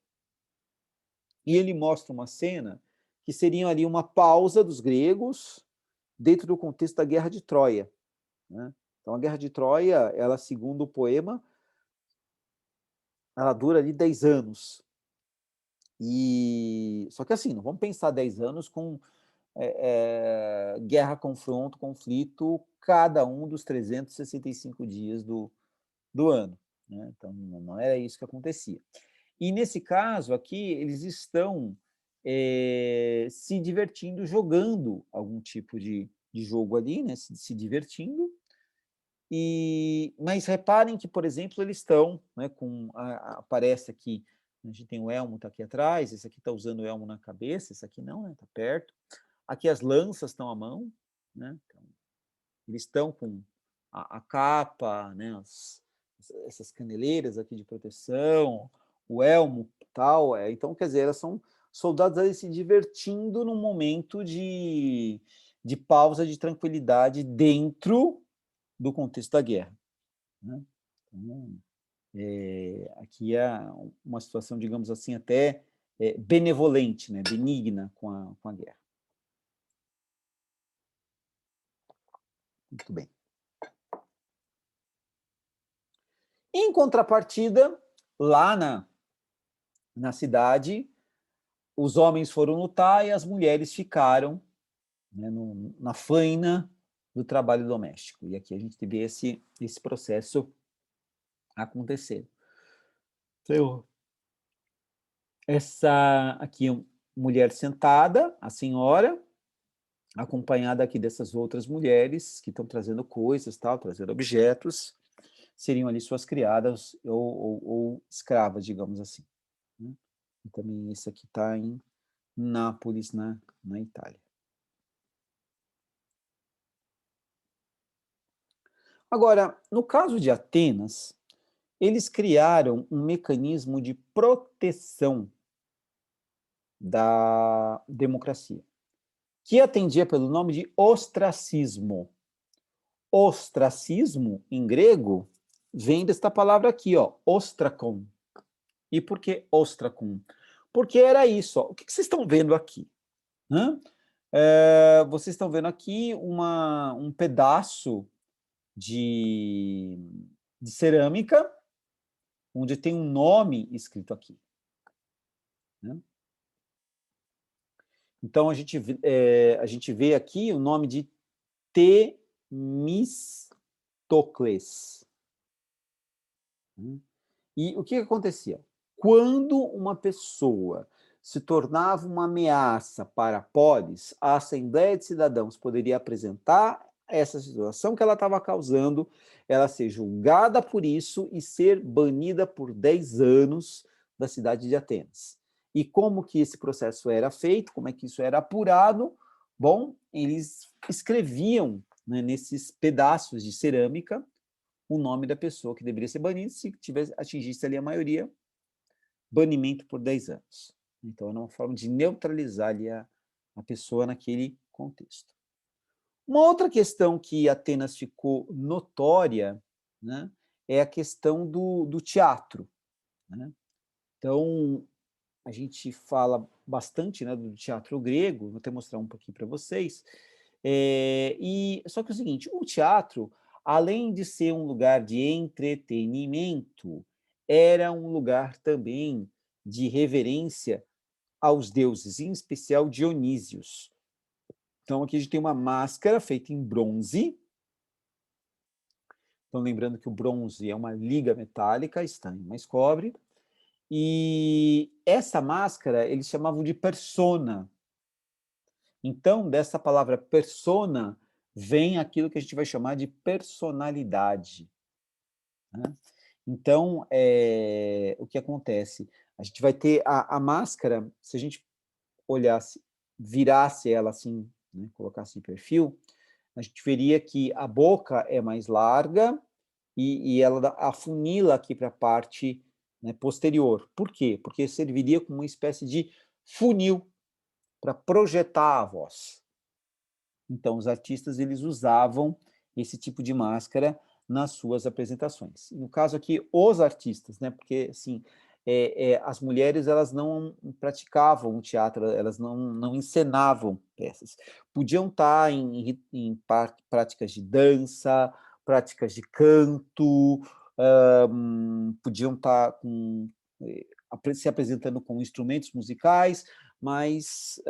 e ele mostra uma cena que seria ali uma pausa dos gregos dentro do contexto da Guerra de Troia. Né? Então, a Guerra de Troia, ela, segundo o poema, ela dura ali 10 anos. Só que assim, não vamos pensar 10 anos com guerra, confronto, conflito, cada um dos 365 dias do ano. Né? Então, não era isso que acontecia. E nesse caso aqui, eles estão se divertindo, jogando algum tipo de jogo ali, né? se divertindo. Mas reparem que, por exemplo, eles estão, né, aparece aqui, a gente tem o elmo, está aqui atrás, esse aqui está usando o elmo na cabeça, esse aqui não, está perto. Aqui as lanças estão à mão, né? Então, eles estão com a capa, né, essas caneleiras aqui de proteção, o elmo tal. Então, quer dizer, elas são soldados aí se divertindo num momento de pausa, de tranquilidade dentro do contexto da guerra. Né? Então, aqui é uma situação, digamos assim, até benevolente, né? Benigna com a guerra. Muito bem. Em contrapartida, lá na cidade, os homens foram lutar e as mulheres ficaram, né, na faina do trabalho doméstico. E aqui a gente vê esse processo acontecer. Então, essa aqui mulher sentada, a senhora, acompanhada aqui dessas outras mulheres que estão trazendo coisas, tal, trazendo objetos, seriam ali suas criadas ou escravas, digamos assim. Né? E também esse aqui está em Nápoles, na Itália. Agora, no caso de Atenas, eles criaram um mecanismo de proteção da democracia, que atendia pelo nome de ostracismo. Ostracismo, em grego, vem desta palavra aqui, ó, ostrakon. E por que ostrakon? Porque era isso, ó. O que vocês estão vendo aqui? Vocês estão vendo aqui um pedaço de cerâmica, onde tem um nome escrito aqui. Né? Então, a gente vê aqui o nome de Temístocles. E o que acontecia? Quando uma pessoa se tornava uma ameaça para a polis, a Assembleia de Cidadãos poderia apresentar essa situação que ela estava causando, ela ser julgada por isso e ser banida por 10 anos da cidade de Atenas. E como que esse processo era feito, como é que isso era apurado? Bom, eles escreviam né, nesses pedaços de cerâmica, o nome da pessoa que deveria ser banida, se tivesse, atingisse ali a maioria, banimento por 10 anos. Então, era uma forma de neutralizar ali a pessoa naquele contexto. Uma outra questão que Atenas ficou notória, né, é a questão do teatro, né? Então, a gente fala bastante, né, do teatro grego, vou até mostrar um pouquinho para vocês. Só que é o seguinte, o teatro, além de ser um lugar de entretenimento, era um lugar também de reverência aos deuses, em especial Dionísios. Então, aqui a gente tem uma máscara feita em bronze. Então, lembrando que o bronze é uma liga metálica, estanho mais cobre. E essa máscara eles chamavam de persona. Então, dessa palavra persona, vem aquilo que a gente vai chamar de personalidade, né? Então, o que acontece? A gente vai ter a máscara, se a gente olhasse, virasse ela assim, né, colocasse em perfil, a gente veria que a boca é mais larga e ela afunila aqui para a parte, né, posterior. Por quê? Porque serviria como uma espécie de funil para projetar a voz. Então, os artistas eles usavam esse tipo de máscara nas suas apresentações. No caso aqui, os artistas, né? Porque assim, as mulheres elas não praticavam o teatro, elas não encenavam peças. Podiam estar práticas de dança, práticas de canto, podiam estar se apresentando com instrumentos musicais, mas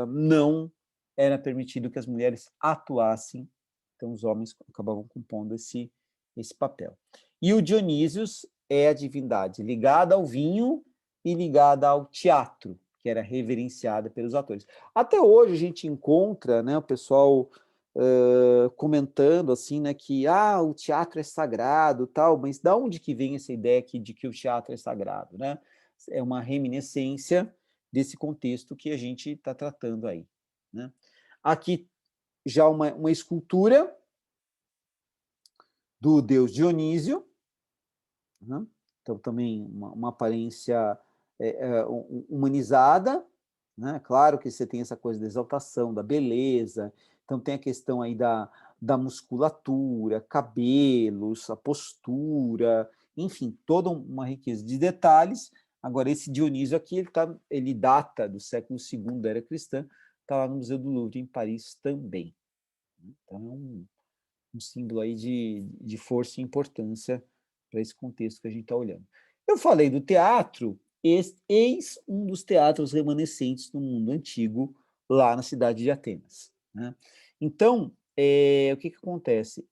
não era permitido que as mulheres atuassem, então os homens acabavam compondo esse papel. E o Dionísios é a divindade ligada ao vinho e ligada ao teatro, que era reverenciada pelos atores. Até hoje a gente encontra, né, o pessoal comentando assim, né, que o teatro é sagrado, tal, mas da onde que vem essa ideia aqui de que o teatro é sagrado, né? É uma reminiscência desse contexto que a gente está tratando aí, né? Aqui já uma escultura do deus Dionísio, né? Então também uma aparência humanizada, né? Claro que você tem essa coisa da exaltação, da beleza, então tem a questão aí da musculatura, cabelos, a postura, enfim, toda uma riqueza de detalhes. Agora, esse Dionísio aqui, ele data do século II da era cristã, está lá no Museu do Louvre, em Paris também. Então, é um símbolo aí de força e importância para esse contexto que a gente está olhando. Eu falei do teatro, eis um dos teatros remanescentes no mundo antigo, lá na cidade de Atenas, né? Então, o que acontece?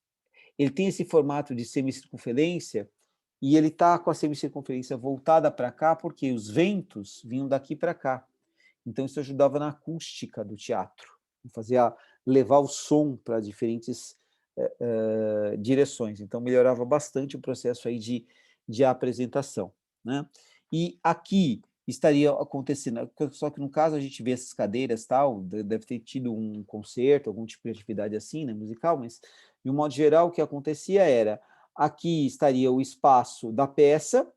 Ele tem esse formato de semicircunferência e ele está com a semicircunferência voltada para cá porque os ventos vinham daqui para cá. Então, isso ajudava na acústica do teatro, levar o som para diferentes direções. Então, melhorava bastante o processo aí de apresentação, né? E aqui estaria acontecendo, só que no caso a gente vê essas cadeiras, tal, deve ter tido um concerto, algum tipo de atividade assim, né, musical, mas, de um modo geral, o que acontecia era, aqui estaria o espaço da peça,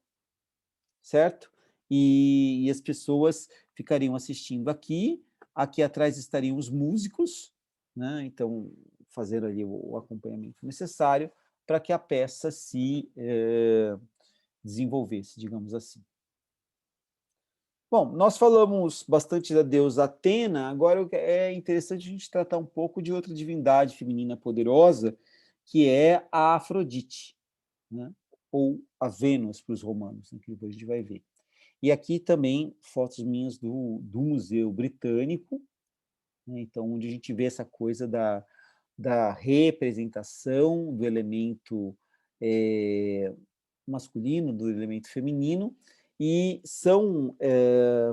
certo? E as pessoas ficariam assistindo aqui, aqui atrás estariam os músicos, né? Então, fazendo ali o acompanhamento necessário para que a peça se desenvolvesse, digamos assim. Bom, nós falamos bastante da deusa Atena, agora é interessante a gente tratar um pouco de outra divindade feminina poderosa, que é a Afrodite, né? Ou a Vênus para os romanos, né? Que depois a gente vai ver. E aqui também fotos minhas do Museu Britânico, né? Então, onde a gente vê essa coisa da representação do elemento masculino, do elemento feminino, e são,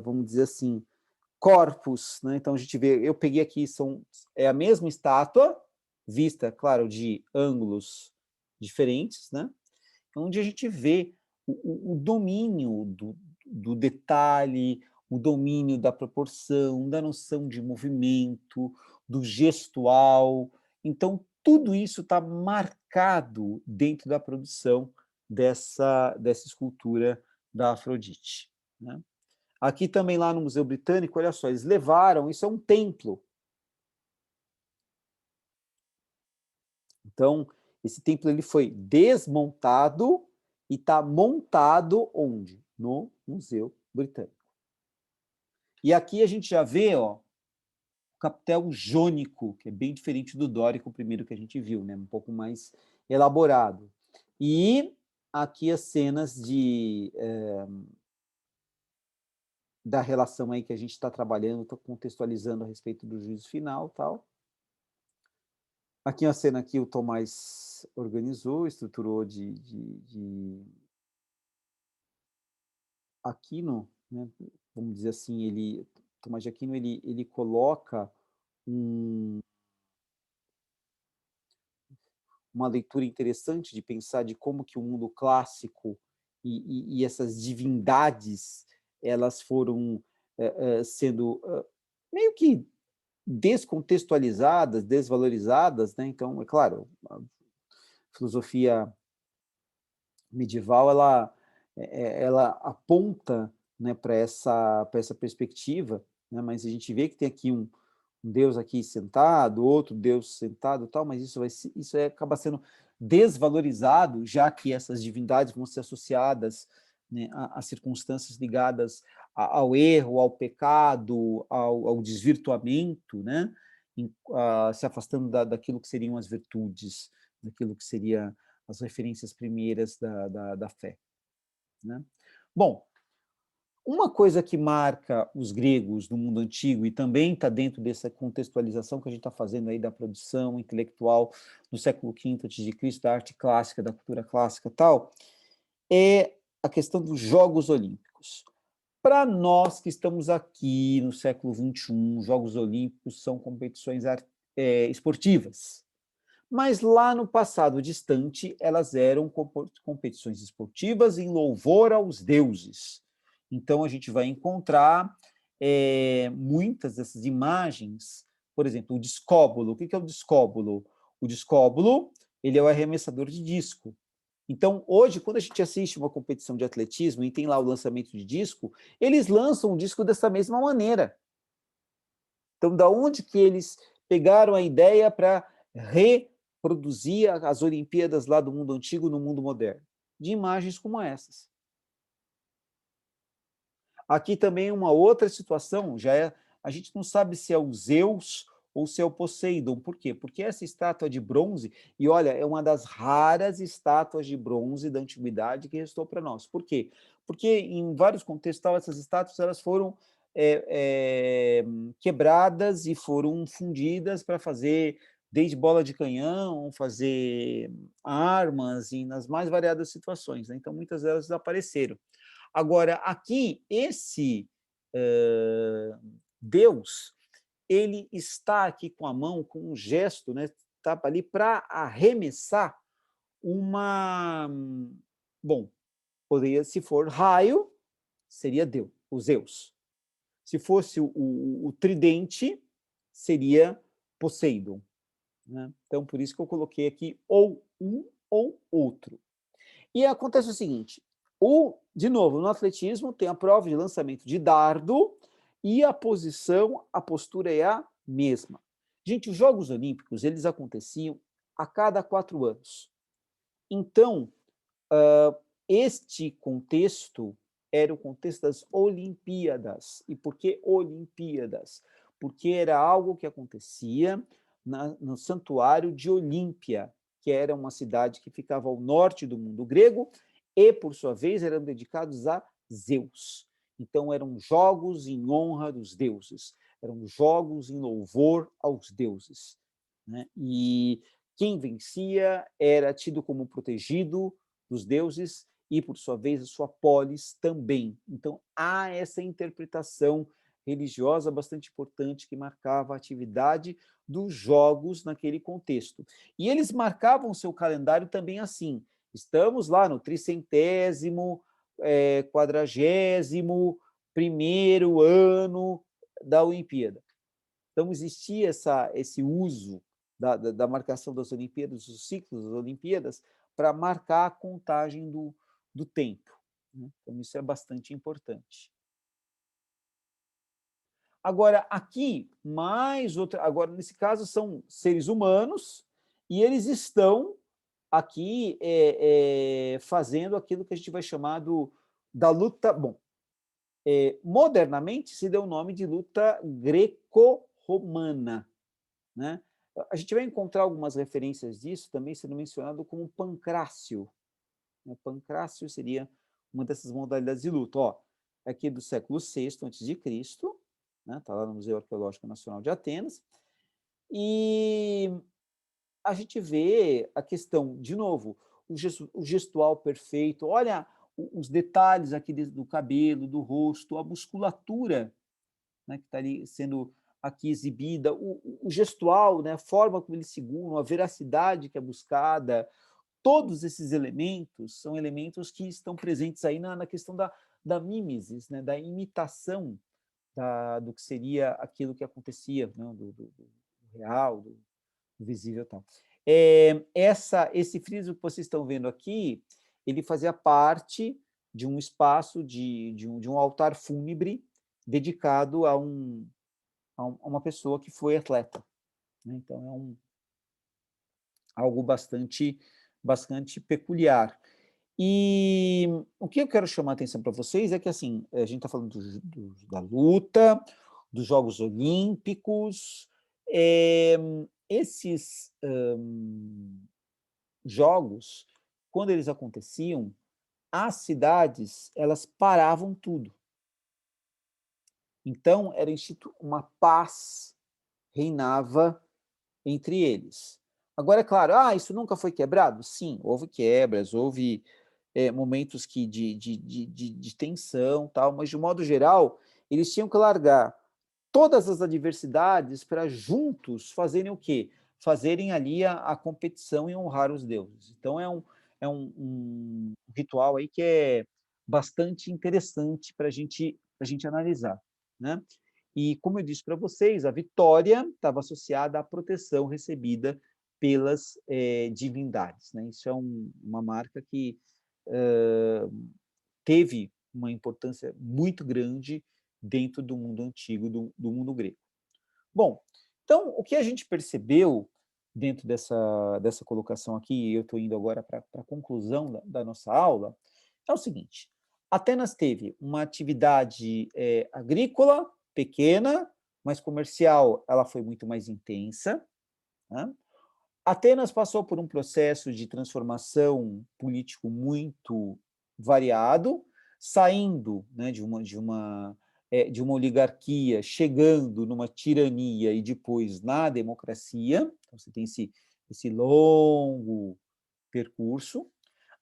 vamos dizer assim, corpos, né? Então, a gente vê, eu peguei aqui, é a mesma estátua, vista, claro, de ângulos diferentes, né? Onde a gente vê o domínio do detalhe, o domínio da proporção, da noção de movimento, do gestual. Então, tudo isso está marcado dentro da produção dessa escultura da Afrodite, né? Aqui também, lá no Museu Britânico, olha só, eles levaram, isso é um templo. Então, esse templo ele foi desmontado e está montado onde? No Museu Britânico. E aqui a gente já vê, ó, o capitel jônico, que é bem diferente do dórico, o primeiro que a gente viu, né? Um pouco mais elaborado. E aqui as cenas da relação aí que a gente está trabalhando, estou contextualizando a respeito do juízo final, tal. Aqui a cena que o Tomás organizou, estruturou de Aquino, né, vamos dizer assim, Tomás de Aquino, ele coloca um, uma leitura interessante de pensar de como que o mundo clássico e essas divindades, elas foram sendo meio que descontextualizadas, desvalorizadas, né? Então, é claro, a filosofia medieval ela aponta, né, para essa perspectiva, né, mas a gente vê que tem aqui um Deus aqui sentado, outro Deus sentado, tal, mas acaba sendo desvalorizado, já que essas divindades vão ser associadas, né, a circunstâncias ligadas ao erro, ao pecado, ao desvirtuamento, né, se afastando daquilo que seriam as virtudes, daquilo que seria as referências primeiras da fé, né? Bom, uma coisa que marca os gregos no mundo antigo, e também está dentro dessa contextualização que a gente está fazendo aí da produção intelectual no século V a.C., da arte clássica, da cultura clássica e tal, é a questão dos Jogos Olímpicos. Para nós que estamos aqui no século XXI, Jogos Olímpicos são competições esportivas. Mas lá no passado distante, elas eram competições esportivas em louvor aos deuses. Então, a gente vai encontrar muitas dessas imagens, por exemplo, o discóbolo. O que é o discóbolo? O discóbolo, ele é o arremessador de disco. Então, hoje, quando a gente assiste uma competição de atletismo e tem lá o lançamento de disco, eles lançam o disco dessa mesma maneira. Então, da onde que eles pegaram a ideia para reproduzir as Olimpíadas lá do mundo antigo no mundo moderno? De imagens como essas. Aqui também uma outra situação, a gente não sabe se é o Zeus ou se é o Poseidon. Por quê? Porque essa estátua de bronze, e olha, é uma das raras estátuas de bronze da antiguidade que restou para nós. Por quê? Porque em vários contextos, essas estátuas elas foram quebradas e foram fundidas para fazer desde bola de canhão, fazer armas, e nas mais variadas situações, né? Então, muitas delas desapareceram. Agora, aqui, esse Deus, ele está aqui com a mão, com um gesto, né, tá ali para arremessar uma... Bom, poderia, se for raio, seria Deus, o Zeus. Se fosse o tridente, seria Poseidon, né? Então, por isso que eu coloquei aqui ou um ou outro. E acontece o seguinte, de novo, no atletismo tem a prova de lançamento de dardo e a postura é a mesma. Gente, os Jogos Olímpicos, eles aconteciam a cada 4 anos. Então, este contexto era o contexto das Olimpíadas. E por que Olimpíadas? Porque era algo que acontecia no santuário de Olímpia, que era uma cidade que ficava ao norte do mundo grego e, por sua vez, eram dedicados a Zeus. Então, eram jogos em honra dos deuses, eram jogos em louvor aos deuses, né? E quem vencia era tido como protegido dos deuses e, por sua vez, a sua polis também. Então, há essa interpretação religiosa bastante importante que marcava a atividade dos jogos naquele contexto. E eles marcavam seu calendário também assim, estamos lá no 300º, 40º ano da Olimpíada. Então, existia esse uso da marcação das Olimpíadas, os ciclos das Olimpíadas, para marcar a contagem do tempo, né? Então, isso é bastante importante. Agora, aqui, mais outra. Agora, nesse caso, são seres humanos e eles estão aqui fazendo aquilo que a gente vai chamar da luta. Bom, modernamente se deu o nome de luta greco-romana, né? A gente vai encontrar algumas referências disso também sendo mencionado como pancrácio. Pancrácio seria uma dessas modalidades de luta. Ó, aqui do século VI a.C., né? Está lá no Museu Arqueológico Nacional de Atenas, e a gente vê a questão, de novo, o gestual perfeito, olha os detalhes aqui do cabelo, do rosto, a musculatura, né, que está ali sendo aqui exibida, o gestual, né, a forma como eles seguram, a veracidade que é buscada, todos esses elementos são elementos que estão presentes aí na questão da mimesis, né, da imitação do que seria aquilo que acontecia, né, do real, do visível e tal. Esse friso que vocês estão vendo aqui, ele fazia parte de um espaço, de um altar fúnebre dedicado a uma pessoa que foi atleta, né? Então, algo bastante peculiar. E o que eu quero chamar a atenção para vocês é que, assim, a gente está falando da luta, dos Jogos Olímpicos, esses jogos, quando eles aconteciam, as cidades, elas paravam tudo. Então, era uma paz reinava entre eles. Agora, é claro, isso nunca foi quebrado? Sim, houve quebras, houve momentos de tensão, tal, mas, de modo geral, eles tinham que largar todas as adversidades para juntos fazerem o quê? Fazerem ali a competição e honrar os deuses. Então, é um ritual aí que é bastante interessante para a gente analisar, né? E, como eu disse para vocês, a vitória estava associada à proteção recebida pelas divindades, né? Isso é uma marca que teve uma importância muito grande dentro do mundo antigo, do mundo grego. Bom, então, o que a gente percebeu dentro dessa colocação aqui, e eu estou indo agora para a conclusão da nossa aula, é o seguinte: Atenas teve uma atividade agrícola pequena, mas comercial ela foi muito mais intensa, né? Atenas passou por um processo de transformação político muito variado, saindo, né, de uma oligarquia, chegando numa tirania e depois na democracia. Então, você tem esse longo percurso.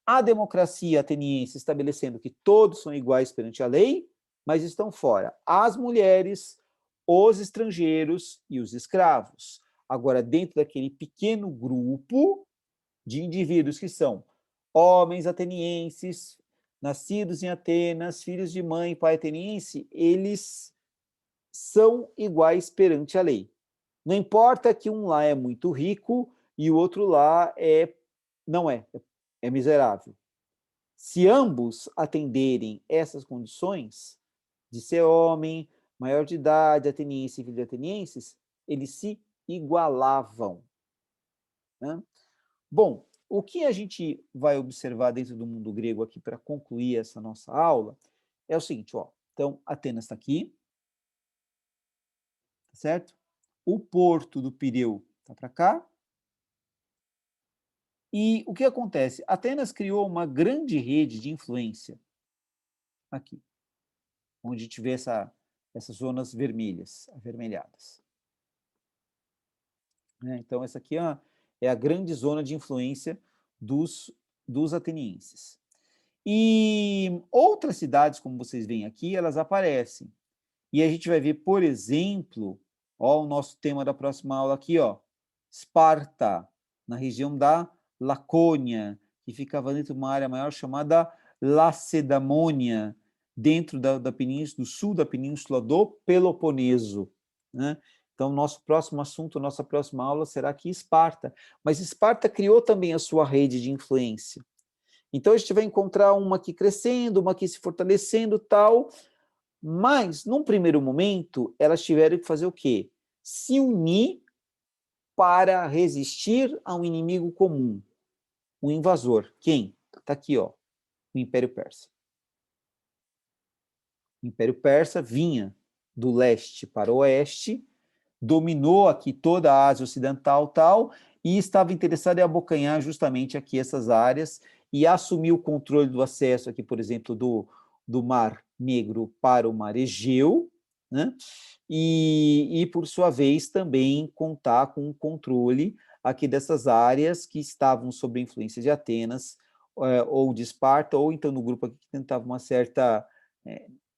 A democracia ateniense estabelecendo que todos são iguais perante a lei, mas estão fora as mulheres, os estrangeiros e os escravos. Agora, dentro daquele pequeno grupo de indivíduos que são homens atenienses, nascidos em Atenas, filhos de mãe e pai ateniense, eles são iguais perante a lei. Não importa que um lá é muito rico e o outro lá não é miserável. Se ambos atenderem essas condições de ser homem, maior de idade, ateniense e filho de atenienses, eles se igualavam, né? Bom, o que a gente vai observar dentro do mundo grego aqui para concluir essa nossa aula é o seguinte, ó. Então, Atenas está aqui, certo? O porto do Pireu está para cá. E o que acontece? Atenas criou uma grande rede de influência aqui, onde a gente vê essas zonas vermelhas, avermelhadas. Então, essa aqui é a grande zona de influência dos atenienses. E outras cidades, como vocês veem aqui, elas aparecem. E a gente vai ver, por exemplo, o nosso tema da próxima aula aqui, Esparta, na região da Lacônia, que ficava dentro de uma área maior chamada Lacedamônia, dentro da península, do sul da península do Peloponeso, né? Então, nosso próximo assunto, nossa próxima aula será aqui Esparta. Mas Esparta criou também a sua rede de influência. Então, a gente vai encontrar uma aqui crescendo, uma aqui se fortalecendo, tal, mas, num primeiro momento, elas tiveram que fazer o quê? Se unir para resistir a um inimigo comum, um invasor. Quem? Está aqui, ó, o Império Persa. O Império Persa vinha do leste para o oeste, dominou aqui toda a Ásia Ocidental, tal, e estava interessado em abocanhar justamente aqui essas áreas e assumir o controle do acesso aqui, por exemplo, do Mar Negro para o Mar Egeu, né? E, por sua vez, também contar com o controle aqui dessas áreas que estavam sob a influência de Atenas, ou de Esparta, ou então no grupo aqui que tentava uma certa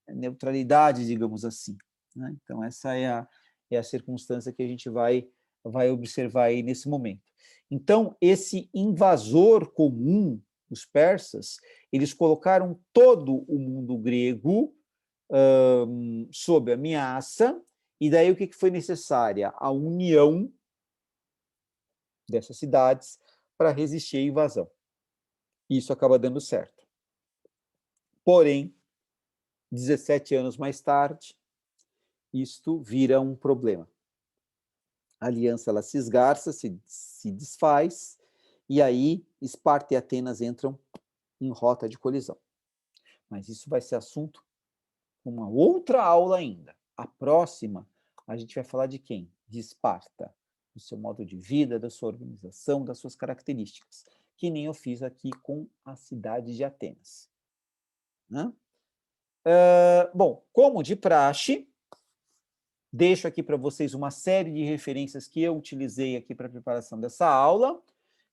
neutralidade, digamos assim, né? Então, essa é a circunstância que a gente vai observar aí nesse momento. Então, esse invasor comum, os persas, eles colocaram todo o mundo grego sob ameaça, e daí o que foi necessária? A união dessas cidades para resistir à invasão. Isso acaba dando certo. Porém, 17 anos mais tarde, isto vira um problema. A aliança ela se esgarça, se desfaz, e aí Esparta e Atenas entram em rota de colisão. Mas isso vai ser assunto de uma outra aula ainda. A próxima, a gente vai falar de quem? De Esparta, do seu modo de vida, da sua organização, das suas características, que nem eu fiz aqui com a cidade de Atenas. Né? Bom, como de praxe, deixo aqui para vocês uma série de referências que eu utilizei aqui para a preparação dessa aula.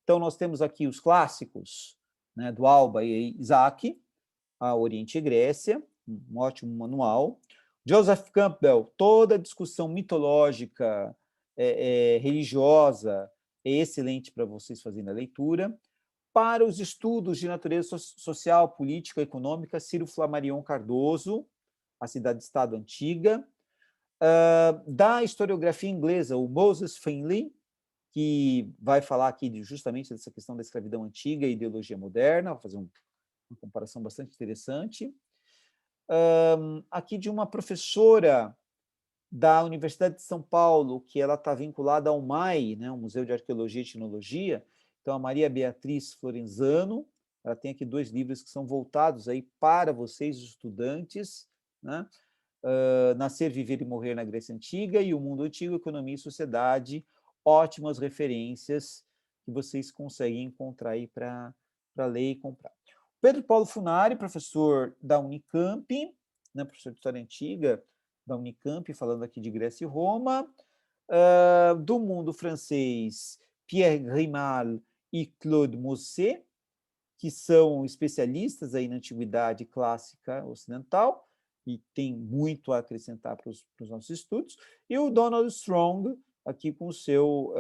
Então, nós temos aqui os clássicos, né, do Alba e Isaac, a Oriente e Grécia, um ótimo manual. Joseph Campbell, toda a discussão mitológica, religiosa, é excelente para vocês fazerem a leitura. Para os estudos de natureza social, política, econômica, Ciro Flammarion Cardoso, A Cidade-Estado Antiga. Da historiografia inglesa, o Moses Finley, que vai falar aqui justamente dessa questão da escravidão antiga e ideologia moderna, vou fazer uma comparação bastante interessante. Aqui de uma professora da Universidade de São Paulo, que ela está vinculada ao MAI, né, o Museu de Arqueologia e Etnologia, então a Maria Beatriz Florenzano, ela tem aqui 2 livros que são voltados aí para vocês, estudantes, né? Nascer, Viver e Morrer na Grécia Antiga e o Mundo Antigo, Economia e Sociedade, ótimas referências que vocês conseguem encontrar aí para ler e comprar. Pedro Paulo Funari, professor da Unicamp, né, professor de História Antiga da Unicamp, falando aqui de Grécia e Roma. Do mundo francês, Pierre Grimal e Claude Mousset, que são especialistas aí na antiguidade clássica ocidental, e tem muito a acrescentar para os nossos estudos, e o Donald Strong, aqui com o seu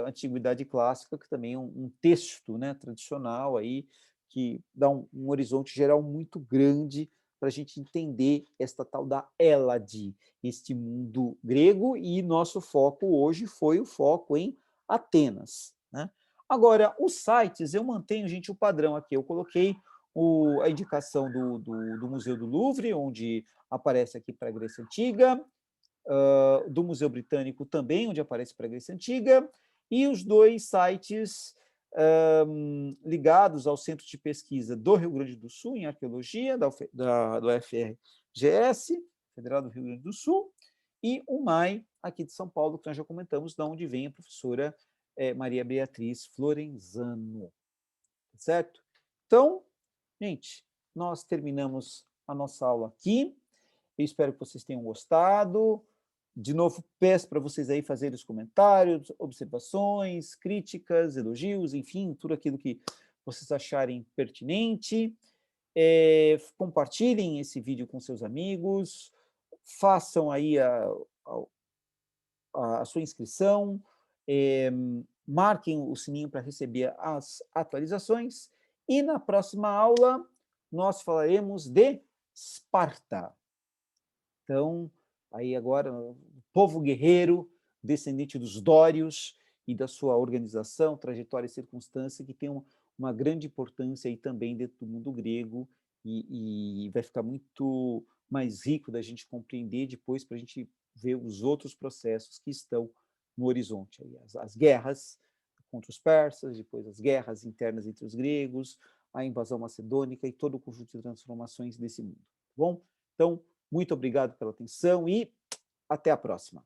Antiguidade Clássica, que também é um texto, né, tradicional, aí, que dá um horizonte geral muito grande para a gente entender esta tal da Hélade, este mundo grego, e nosso foco hoje foi o foco em Atenas, né? Agora, os sites, eu mantenho, gente, o padrão aqui. Eu coloquei a indicação do Museu do Louvre, onde aparece aqui para a Grécia Antiga, do Museu Britânico também, onde aparece para a Grécia Antiga, e os 2 sites ligados ao Centro de Pesquisa do Rio Grande do Sul, em Arqueologia, do FRGS, Federal do Rio Grande do Sul, e o MAI, aqui de São Paulo, que nós já comentamos, de onde vem a professora Maria Beatriz Florenzano, certo? Então, gente, nós terminamos a nossa aula aqui. Eu espero que vocês tenham gostado. De novo, peço para vocês aí fazerem os comentários, observações, críticas, elogios, enfim, tudo aquilo que vocês acharem pertinente. Compartilhem esse vídeo com seus amigos, façam aí a sua inscrição, marquem o sininho para receber as atualizações, e na próxima aula nós falaremos de Esparta. Então, aí agora, o povo guerreiro descendente dos dórios e da sua organização, trajetória e circunstância, que tem uma grande importância aí também dentro do mundo grego, e vai ficar muito mais rico da gente compreender depois para a gente ver os outros processos que estão no horizonte. Aí, as guerras contra os persas, depois as guerras internas entre os gregos, a invasão macedônica e todo o conjunto de transformações desse mundo. Tá bom? Então, muito obrigado pela atenção e até a próxima.